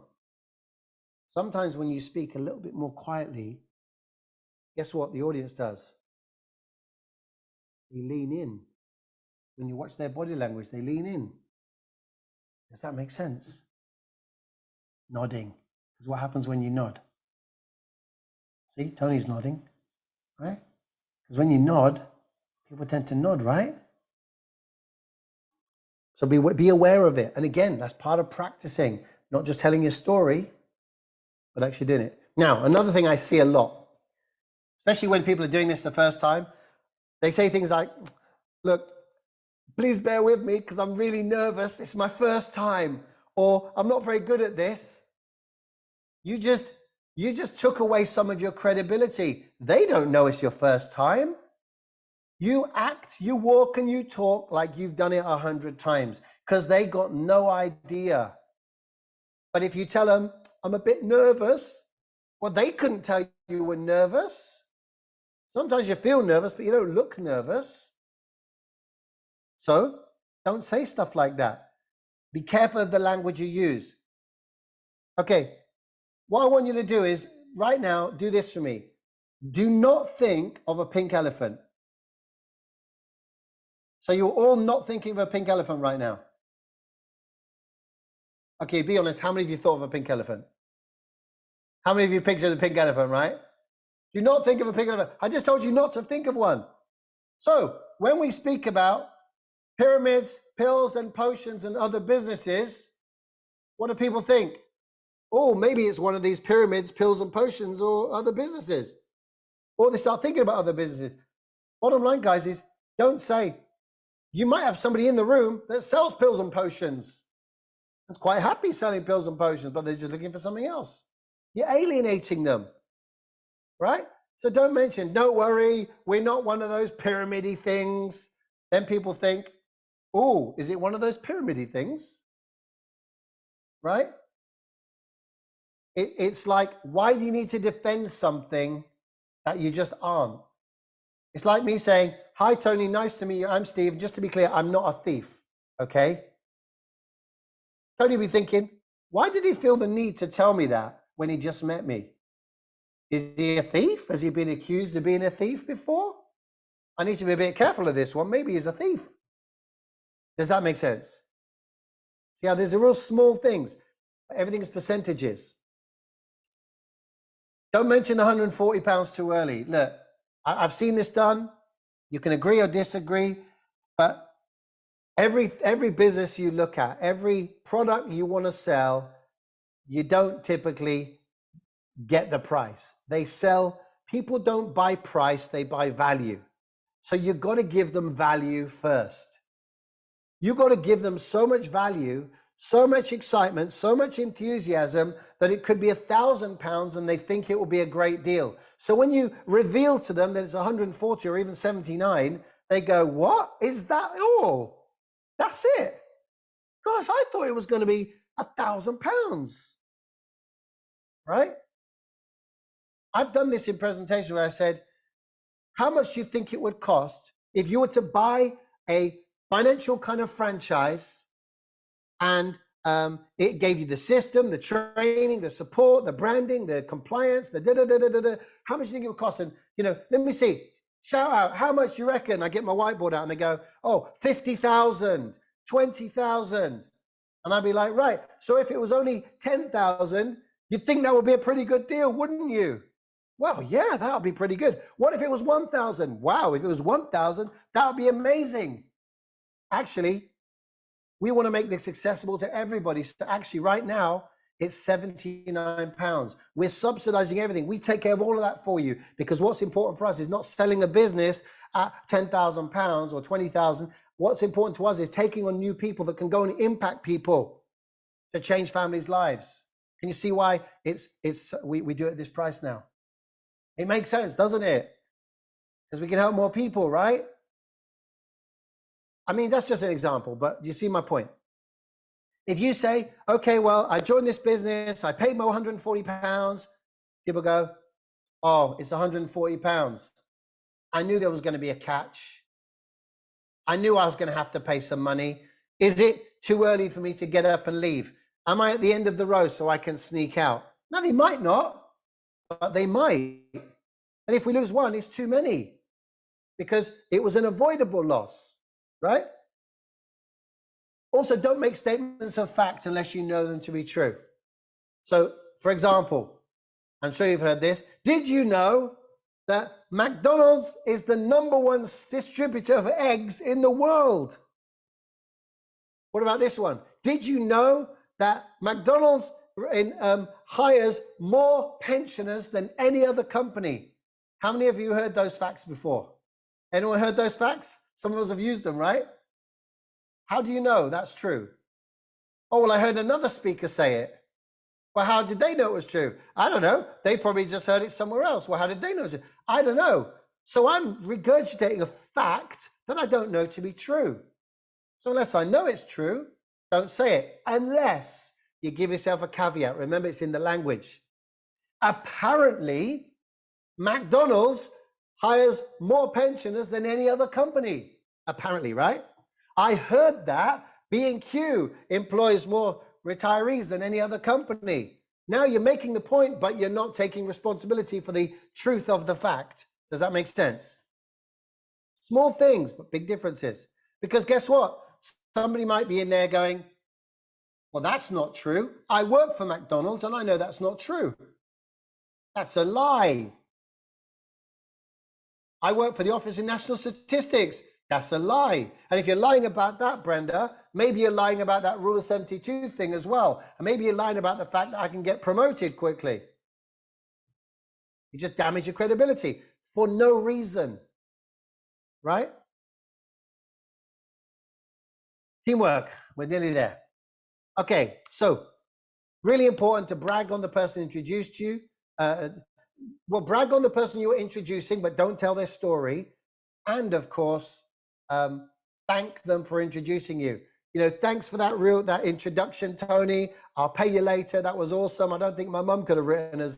Sometimes when you speak a little bit more quietly, guess what the audience does? They lean in. When you watch their body language, they lean in. Does that make sense? Nodding. Because what happens when you nod? See, Tony's nodding, right? Because when you nod, people tend to nod, right? So be aware of it. And again, that's part of practicing, not just telling your story, but actually doing it. Now, another thing I see a lot, especially when people are doing this the first time, they say things like, look, please bear with me because I'm really nervous. It's my first time, or I'm not very good at this. You just took away some of your credibility. They don't know it's your first time. You act, you walk, and you talk like you've done it 100 times because they got no idea. But if you tell them, I'm a bit nervous, well, they couldn't tell you were nervous. Sometimes you feel nervous, but you don't look nervous. So don't say stuff like that. Be careful of the language you use. Okay, what I want you to do is right now, do this for me. Do not think of a pink elephant. So you're all not thinking of a pink elephant right now. Okay, be honest, how many of you thought of a pink elephant? How many of you pictured a pink elephant, right? Do not think of a pink elephant. I just told you not to think of one. So when we speak about pyramids, pills and potions and other businesses, what do people think? Oh, maybe it's one of these pyramids, pills and potions or other businesses. Or they start thinking about other businesses. Bottom line, guys, is don't say, you might have somebody in the room that sells pills and potions. That's quite happy selling pills and potions, but they're just looking for something else. You're alienating them, right? So don't mention, don't worry, we're not one of those pyramid-y things. Then people think, oh, is it one of those pyramid-y things? Right? It's like, why do you need to defend something that you just aren't? It's like me saying, hi, Tony, nice to meet you. I'm Steve. Just to be clear, I'm not a thief, okay? Tony will be thinking, why did he feel the need to tell me that when he just met me? Is he a thief? Has he been accused of being a thief before? I need to be a bit careful of this one. Maybe he's a thief. Does that make sense? See how there's a real small things. Everything is percentages. Don't mention the £140 too early. Look, I've seen this done. You can agree or disagree, but every business you look at, every product you want to sell, you don't typically get the price. They sell, people don't buy price, they buy value. So you've got to give them value first. You've got to give them so much value, so much excitement, so much enthusiasm that it could be £1,000 and they think it will be a great deal. So when you reveal to them that it's 140 or even 79, they go, what? Is that all? That's it? Gosh, I thought it was going to be £1,000, right? I've done this in presentation where I said, how much do you think it would cost if you were to buy a financial kind of franchise and it gave you the system, the training, the support, the branding, the compliance, the da-da-da-da-da-da. How much do you think it would cost? And, you know, let me see, shout out, how much you reckon? I get my whiteboard out and they go, oh, 50,000, 20,000. And I'd be like, right, so if it was only 10,000, you'd think that would be a pretty good deal, wouldn't you? Well, yeah, that would be pretty good. What if it was 1,000? Wow, if it was 1,000, that would be amazing. Actually, we want to make this accessible to everybody. So actually right now, it's £79. We're subsidizing everything. We take care of all of that for you because what's important for us is not selling a business at £10,000 or 20,000. What's important to us is taking on new people that can go and impact people to change families' lives. Can you see why we do it at this price now? It makes sense, doesn't it? Because we can help more people, right? I mean, that's just an example, but you see my point. If you say, okay, well, I joined this business, I paid my £140, people go, oh, it's £140. I knew there was going to be a catch. I knew I was going to have to pay some money. Is it too early for me to get up and leave? Am I at the end of the row so I can sneak out? No, they might not, but they might. And if we lose one, it's too many because it was an avoidable loss, right? Also, don't make statements of fact unless you know them to be true. So, for example, I'm sure you've heard this. Did you know that McDonald's is the #1 distributor of eggs in the world? What about this one? Did you know that McDonald's hires more pensioners than any other company? How many of you heard those facts before? Anyone heard those facts? Some of us have used them, right? How do you know that's true? Oh, well, I heard another speaker say it. Well, how did they know it was true? I don't know. They probably just heard it somewhere else. Well, how did they know it was true? I don't know. So I'm regurgitating a fact that I don't know to be true. So unless I know it's true, don't say it. Unless you give yourself a caveat. Remember, it's in the language. Apparently, McDonald's hires more pensioners than any other company. Apparently, right? I heard that B&Q employs more retirees than any other company. Now you're making the point, but you're not taking responsibility for the truth of the fact. Does that make sense? Small things, but big differences. Because guess what? Somebody might be in there going, well, that's not true. I work for McDonald's and I know that's not true. That's a lie. I work for the Office of National Statistics. That's a lie. And if you're lying about that, Brenda, maybe you're lying about that Rule of 72 thing as well. And maybe you're lying about the fact that I can get promoted quickly. You just damage your credibility for no reason, right? Teamwork, we're nearly there. Okay, so really important to brag on the person who introduced you. well, brag on the person you're introducing, but don't tell their story. And of course, thank them for introducing you. You know, thanks for that introduction, Tony. I'll pay you later. That was awesome. I don't think my mum could have written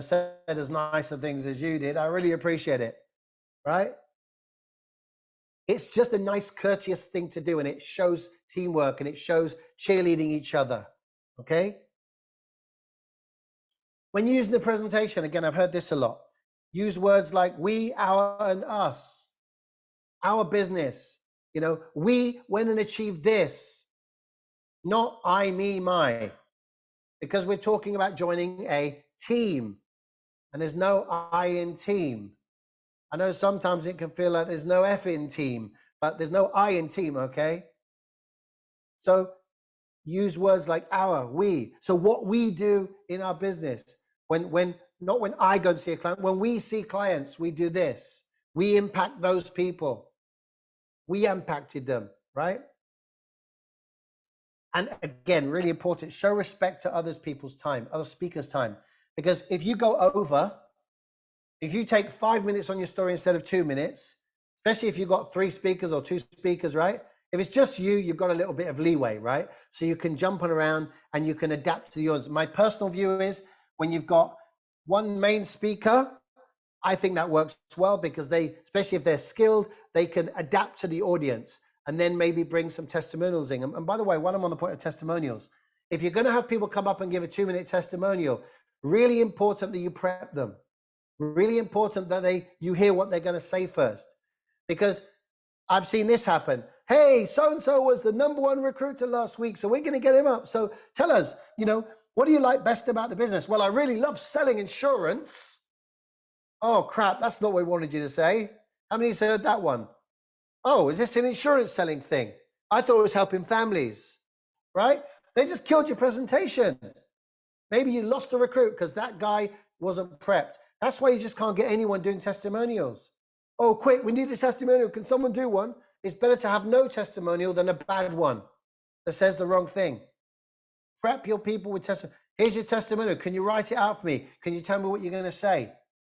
said as nicer things as you did. I really appreciate it. Right? It's just a nice, courteous thing to do, and it shows teamwork and it shows cheerleading each other. Okay? When you're using the presentation, again, I've heard this a lot. Use words like we, our, and us. Our business. You know, we went and achieved this. Not I, me, my. Because we're talking about joining a team. And there's no I in team. I know sometimes it can feel like there's no F in team, but there's no I in team, okay? So use words like our, we. So what we do in our business, not when I go and see a client, when we see clients, we do this. We impact those people. We impacted them, right? And again, really important, show respect to other people's time, other speakers' time. Because if you go over, if you take 5 minutes on your story instead of 2 minutes, especially if you've got 3 speakers or 2 speakers, right? If it's just you, you've got a little bit of leeway, right? So you can jump on around and you can adapt to the audience. My personal view is when you've got one main speaker, I think that works well because they, especially if they're skilled, they can adapt to the audience and then maybe bring some testimonials in. And by the way, while I'm on the point of testimonials, if you're going to have people come up and give a 2-minute testimonial, really important that you prep them. Really important that you hear what they're going to say first, because I've seen this happen. Hey, so-and-so was the #1 recruiter last week, so we're going to get him up. So tell us, you know, what do you like best about the business? Well, I really love selling insurance. Oh, crap, that's not what we wanted you to say. How many's heard that one? Oh, is this an insurance selling thing? I thought it was helping families, right? They just killed your presentation. Maybe you lost a recruit because that guy wasn't prepped. That's why you just can't get anyone doing testimonials. Oh, quick, we need a testimonial. Can someone do one? It's better to have no testimonial than a bad one that says the wrong thing. Prep your people with testimonial. Here's your testimonial. Can you write it out for me? Can you tell me what you're going to say?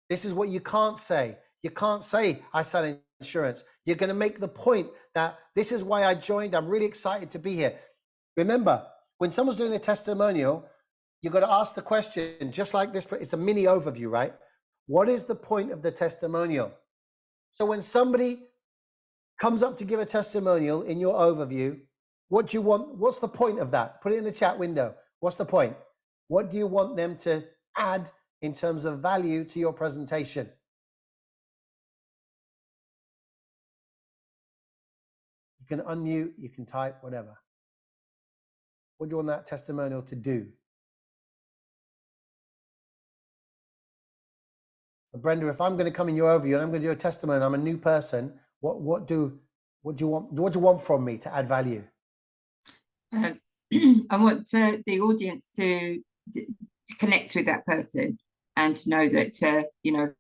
This is what you can't say. You can't say, I sell insurance. You're going to make the point that this is why I joined. I'm really excited to be here. Remember, when someone's doing a testimonial, you've got to ask the question, just like this. It's a mini overview, right? What is the point of the testimonial? So when somebody comes up to give a testimonial in your overview, what do you want? What's the point of that? Put it in the chat window. What's the point? What do you want them to add in terms of value to your presentation? You can unmute, you can type, whatever. What do you want that testimonial to do? So Brenda, if I'm going to come in your overview and I'm going to do a testimony, I'm a new person. What do you want from me to add value? I want the audience to connect with that person and to know that you know,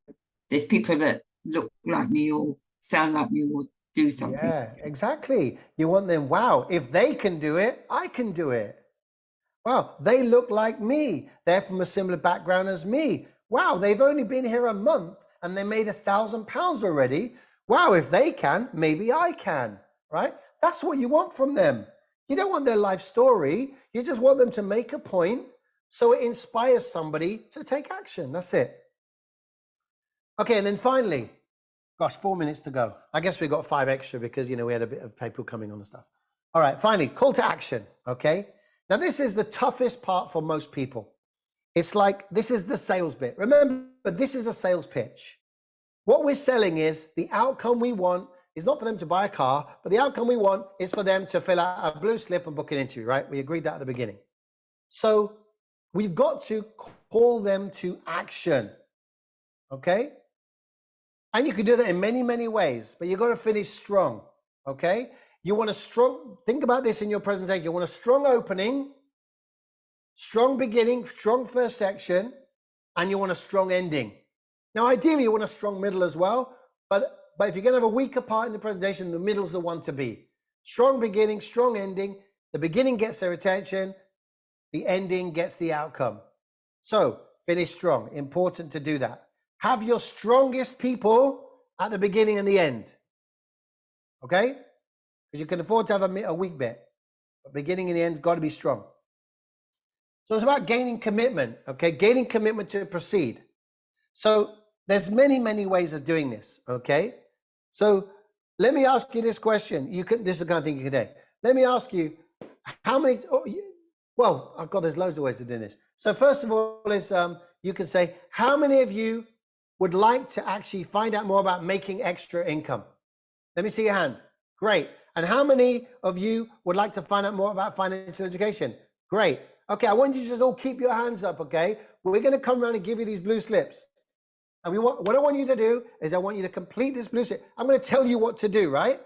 there's people that look like me or sound like me or do something. Yeah, exactly. You want them, wow, if they can do it, I can do it. Wow, they look like me. They're from a similar background as me. Wow, they've only been here a month and they made £1,000 already. Wow, if they can, maybe I can, right? That's what you want from them. You don't want their life story. You just want them to make a point so it inspires somebody to take action. That's it. Okay, and then finally, gosh, 4 minutes to go. I guess we got 5 extra because, you know, we had a bit of people coming on and stuff. All right, finally, call to action, okay? Now, this is the toughest part for most people. It's like, this is the sales bit. Remember, this is a sales pitch. What we're selling is the outcome we want is not for them to buy a car, but the outcome we want is for them to fill out a blue slip and book an interview, right? We agreed that at the beginning. So we've got to call them to action, okay? And you can do that in many, many ways, but you've got to finish strong, okay? You want a strong, think about this in your presentation. You want a strong opening, strong beginning, strong first section, and you want a strong ending. Now, ideally, you want a strong middle as well, but if you're going to have a weaker part in the presentation, the middle's the one to be. Strong beginning, strong ending. The beginning gets their attention. The ending gets the outcome. So finish strong. Important to do that. Have your strongest people at the beginning and the end. Okay? Because you can afford to have a weak bit. But beginning and the end's got to be strong. So it's about gaining commitment. Okay? Gaining commitment to proceed. So there's many, many ways of doing this. Okay? So let me ask you this question. This is the kind of thing you can do. Let me ask you, how many, well, there's loads of ways of doing this. So first of all is, you can say, how many of you would like to actually find out more about making extra income? Let me see your hand. Great. And how many of you would like to find out more about financial education? Great. Okay, I want you to just all keep your hands up, okay? We're going to come around and give you these blue slips. And what I want you to do is I want you to complete this blue slip. I'm going to tell you what to do, right?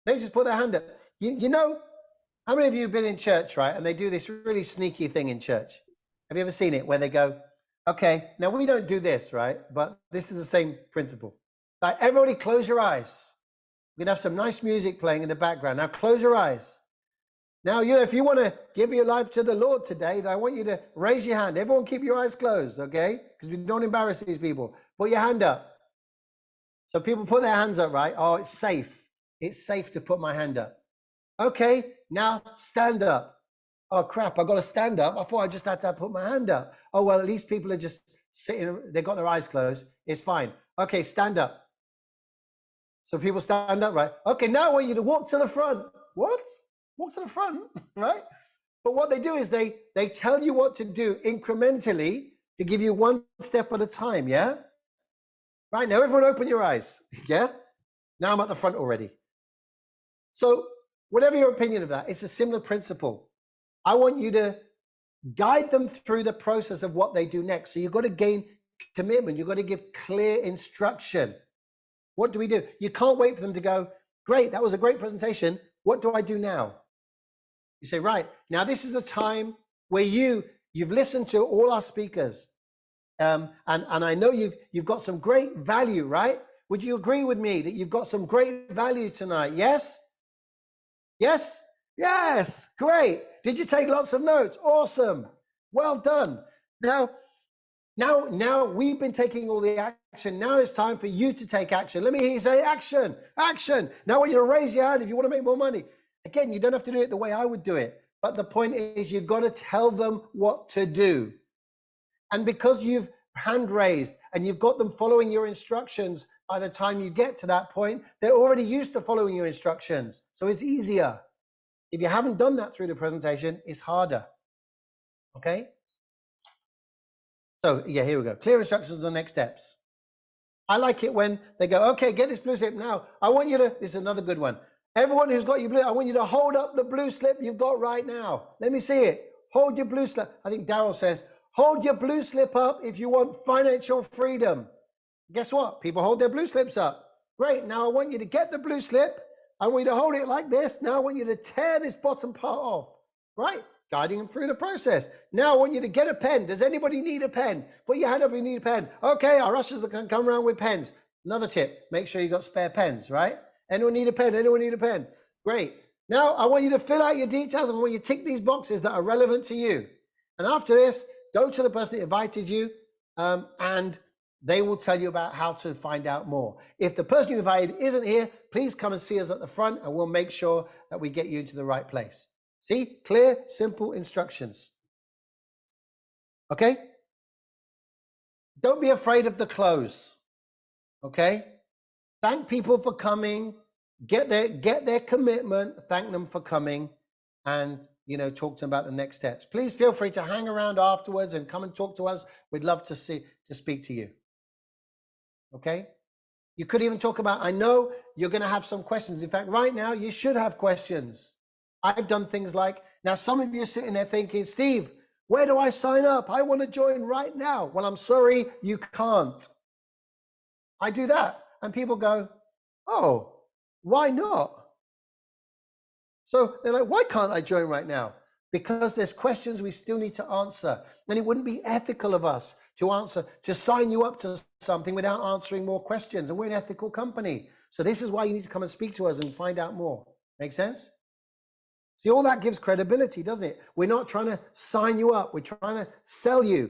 They just put their hand up. You know, how many of you have been in church, right? And they do this really sneaky thing in church. Have you ever seen it where they go, okay, now we don't do this, right? But this is the same principle. Like, everybody close your eyes. We're going to have some nice music playing in the background. Now close your eyes. Now, you know, if you want to give your life to the Lord today, then I want you to raise your hand. Everyone keep your eyes closed, okay? Because we don't embarrass these people. Put your hand up. So people put their hands up, right? Oh, it's safe. It's safe to put my hand up. Okay, now stand up. Oh, crap, I got to stand up. I thought I just had to put my hand up. Oh, well, at least people are just sitting. They've got their eyes closed. It's fine. Okay, stand up. So people stand up, right? Okay, now I want you to walk to the front. What? Walk to the front, right? But what they do is they tell you what to do incrementally to give you one step at a time, yeah? Right, now everyone open your eyes, yeah? Now I'm at the front already. So whatever your opinion of that, it's a similar principle. I want you to guide them through the process of what they do next. So you've got to gain commitment. You've got to give clear instruction. What do we do? You can't wait for them to go, great, that was a great presentation. What do I do now? You say, right, now this is a time where you've listened to all our speakers. And I know you've got some great value, right? Would you agree with me that you've got some great value tonight? Yes? Yes? Yes, great. Did you take lots of notes? Awesome. Well done. Now we've been taking all the action. Now it's time for you to take action. Let me hear you say action, action. Now I want you to raise your hand if you want to make more money. Again, you don't have to do it the way I would do it. But the point is you've got to tell them what to do. And because you've hand raised and you've got them following your instructions, by the time you get to that point, they're already used to following your instructions. So it's easier. If you haven't done that through the presentation, it's harder. Okay? So yeah, here we go. Clear instructions on the next steps. I like it when they go, okay, get this blue slip now. I want you to, this is another good one. Everyone who's got your blue, I want you to hold up the blue slip you've got right now. Let me see it. Hold your blue slip. I think Daryl says, hold your blue slip up if you want financial freedom. Guess what? People hold their blue slips up. Great. Now I want you to get the blue slip. I want you to hold it like this. Now I want you to tear this bottom part off. Right? Guiding them through the process. Now I want you to get a pen. Does anybody need a pen? Put your hand up if you need a pen. Okay, our ushers are going to come around with pens. Another tip, make sure you got spare pens, right? Anyone need a pen? Anyone need a pen? Great. Now I want you to fill out your details and I want you to tick these boxes that are relevant to you. And after this, go to the person that invited you and they will tell you about how to find out more. If the person you invited isn't here, please come and see us at the front and we'll make sure that we get you into the right place. See, clear, simple instructions. Okay? Don't be afraid of the close. Okay? Thank people for coming. Get their commitment. Thank them for coming, and talk to them about the next steps. Please feel free to hang around afterwards and come and talk to us. We'd love to speak to you. Okay? You could even talk about. I know you're going to have some questions. In fact, right now you should have questions. I've done things like, now some of you are sitting there thinking, Steve, where do I sign up? I want to join right now. Well, I'm sorry, you can't. I do that. And people go, oh, why not? So they're like, why can't I join right now? Because there's questions we still need to answer. And it wouldn't be ethical of us to sign you up to something without answering more questions. And we're an ethical company. So this is why you need to come and speak to us and find out more. Make sense? See, all that gives credibility, doesn't it? We're not trying to sign you up. We're trying to sell you.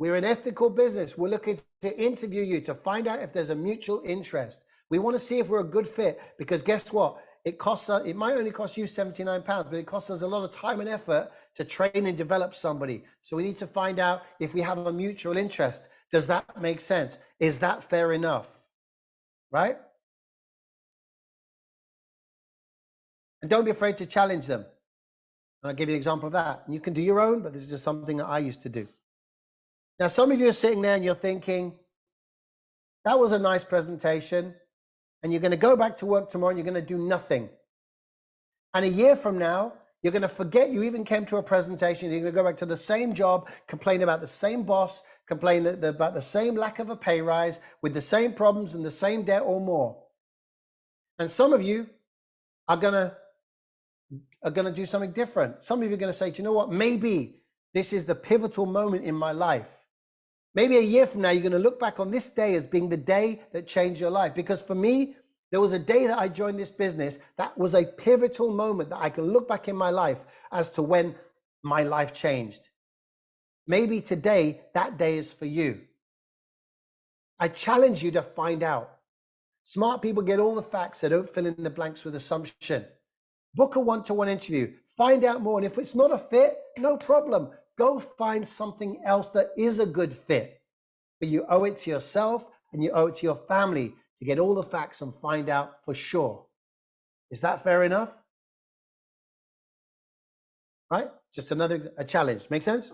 We're an ethical business. We're looking to interview you to find out if there's a mutual interest. We want to see if we're a good fit, because guess what? It costs us, it might only cost you £79, but it costs us a lot of time and effort to train and develop somebody. So we need to find out if we have a mutual interest. Does that make sense? Is that fair enough? Right? And don't be afraid to challenge them. And I'll give you an example of that. And you can do your own, but this is just something that I used to do. Now, some of you are sitting there and you're thinking, that was a nice presentation, and you're going to go back to work tomorrow and you're going to do nothing. And a year from now, you're going to forget you even came to a presentation. You're going to go back to the same job, complain about the same boss, complain about the same lack of a pay rise, with the same problems and the same debt or more. And some of you are going to do something different. Some of you are going to say, do you know what? Maybe this is the pivotal moment in my life. Maybe a year from now, you're going to look back on this day as being the day that changed your life. Because for me, there was a day that I joined this business that was a pivotal moment that I can look back in my life as to when my life changed. Maybe today, that day is for you. I challenge you to find out. Smart people get all the facts. They don't fill in the blanks with assumption. Book a one-to-one interview. Find out more. And if it's not a fit, no problem. Go find something else that is a good fit. But you owe it to yourself and you owe it to your family to get all the facts and find out for sure. Is that fair enough? Right? Just a challenge. Make sense?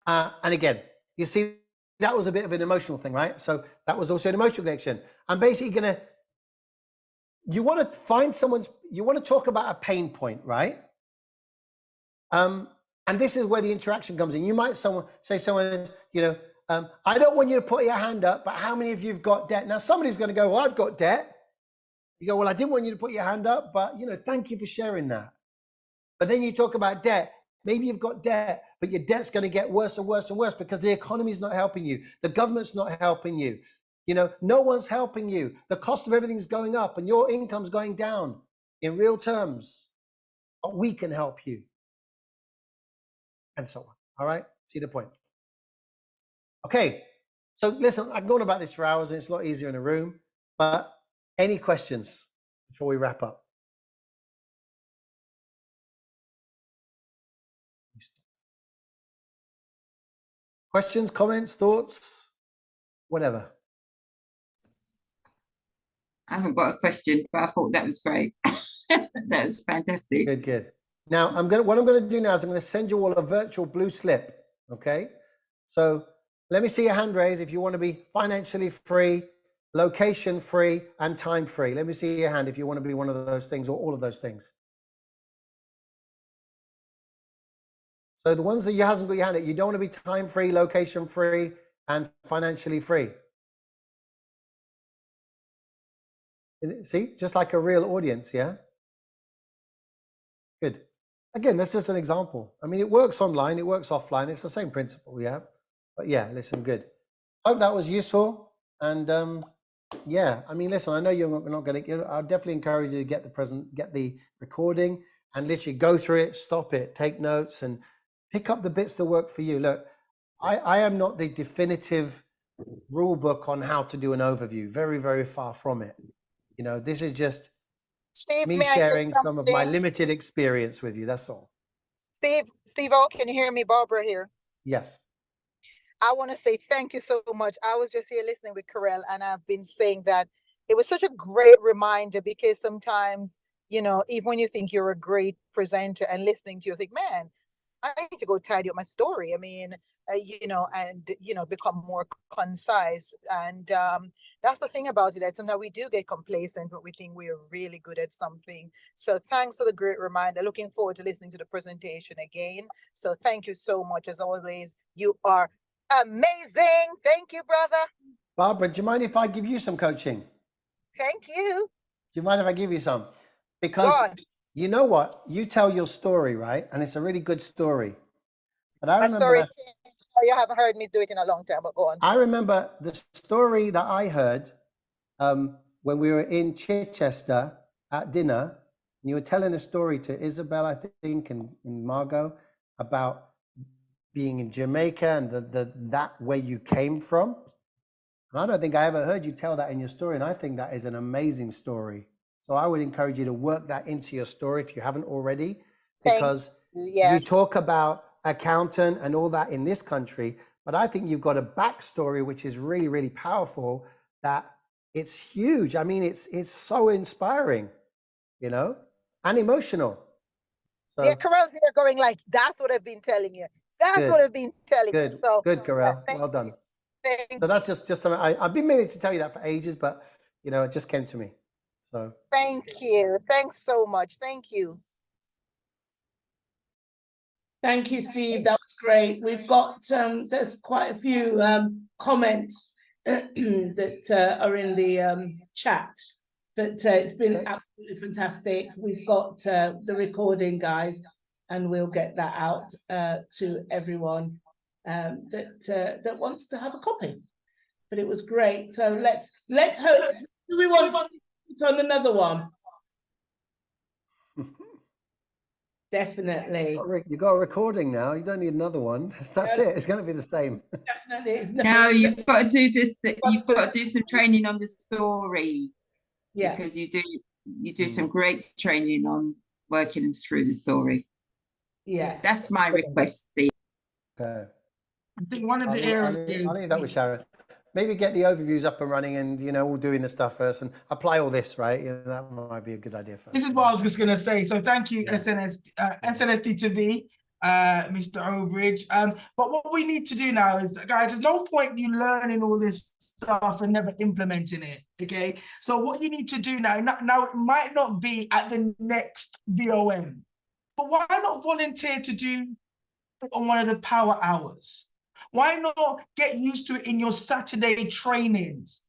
And again, you see, that was a bit of an emotional thing, right? So that was also an emotional connection. I'm basically you want to find you want to talk about a pain point, right? And this is where the interaction comes in. You might say, I don't want you to put your hand up, but how many of you have got debt? Now, somebody's going to go, well, I've got debt. You go, well, I didn't want you to put your hand up, but, thank you for sharing that. But then you talk about debt. Maybe you've got debt, but your debt's going to get worse and worse and worse because the economy's not helping you. The government's not helping you. No one's helping you. The cost of everything's going up and your income's going down in real terms. But we can help you. And so on. All right? See the point? Okay. So listen, I've gone about this for hours and it's a lot easier in a room. But any questions before we wrap up? Questions, comments, thoughts, whatever. I haven't got a question, but I thought that was great. That was fantastic. Good, good. Now, what I'm going to do now is I'm going to send you all a virtual blue slip, okay? So let me see your hand raise if you want to be financially free, location free, and time free. Let me see your hand if you want to be one of those things or all of those things. So the ones that you haven't got your hand at, you don't want to be time free, location free, and financially free. See, just like a real audience, yeah? Good. Again, that's just an example. I mean, it works online, it works offline. It's the same principle, yeah? But yeah, listen, good. Hope that was useful. And yeah, I mean, listen, I know you're not going to, I'll definitely encourage you to get the recording and literally go through it, stop it, take notes and pick up the bits that work for you. Look, I am not the definitive rule book on how to do an overview. Very, very far from it. This is just Steve, me sharing some of my limited experience with you. That's all. Steve, can you hear me? Barbara here. Yes. I want to say thank you so much. I was just here listening with Karel, and I've been saying that it was such a great reminder because sometimes, even when you think you're a great presenter and listening to you, think, man, I need to go tidy up my story. I mean, become more concise. And that's the thing about it, that sometimes we do get complacent, but we think we're really good at something. So thanks for the great reminder. Looking forward to listening to the presentation again. So thank you so much. As always, you are amazing. Thank you, brother. Barbara, do you mind if I give you some coaching? Thank you. Do you mind if I give you some? Because you know what? You tell your story, right? And it's a really good story. But I remember you haven't heard me do it in a long time, but go on. I remember the story that I heard when we were in Chichester at dinner. And you were telling a story to Isabel, I think, and Margot about being in Jamaica and that where you came from. And I don't think I ever heard you tell that in your story. And I think that is an amazing story. So I would encourage you to work that into your story if you haven't already, because Yeah. you talk about accountant and all that in this country, but I think you've got a backstory which is really, really powerful, that it's huge. I mean, it's so inspiring, you know, and emotional. So Yeah, Carell's here going like, that's what I've been telling you. That's good, what I've been telling you. So good, Carell. thank Well done. you. Thank So that's just something I've been meaning to tell you that for ages, but you know, it just came to me. So Thank you. Thanks so much. Thank you. Thank you, Steve. That was great. We've got there's quite a few comments that are in the chat, but it's been absolutely fantastic. We've got the recording, guys, and we'll get that out to everyone that wants to have a copy. But it was great. So let's hope. Do we want to put on another one? Definitely. you got a recording now. You don't need another one. That's it. It's going to be the same. Definitely. It's No, you've got to do this. You've got to do some training on the story. Yeah. Because you do some great training on working through the story. Yeah. That's my request, Steve. Okay. I think one of the areas. I'll leave that with Sharon. Maybe get the overviews up and running, and you know, all doing the stuff first, and apply all this, right? You know, that might be a good idea first. This is what I was just gonna say. So thank you, SNSD2V, Mr. Obridge. But what we need to do now is, guys, there's no point you learning all this stuff and never implementing it. Okay. So what you need to do now it might not be at the next VOM, but why not volunteer to do it on one of the power hours? Why not get used to it in your Saturday trainings?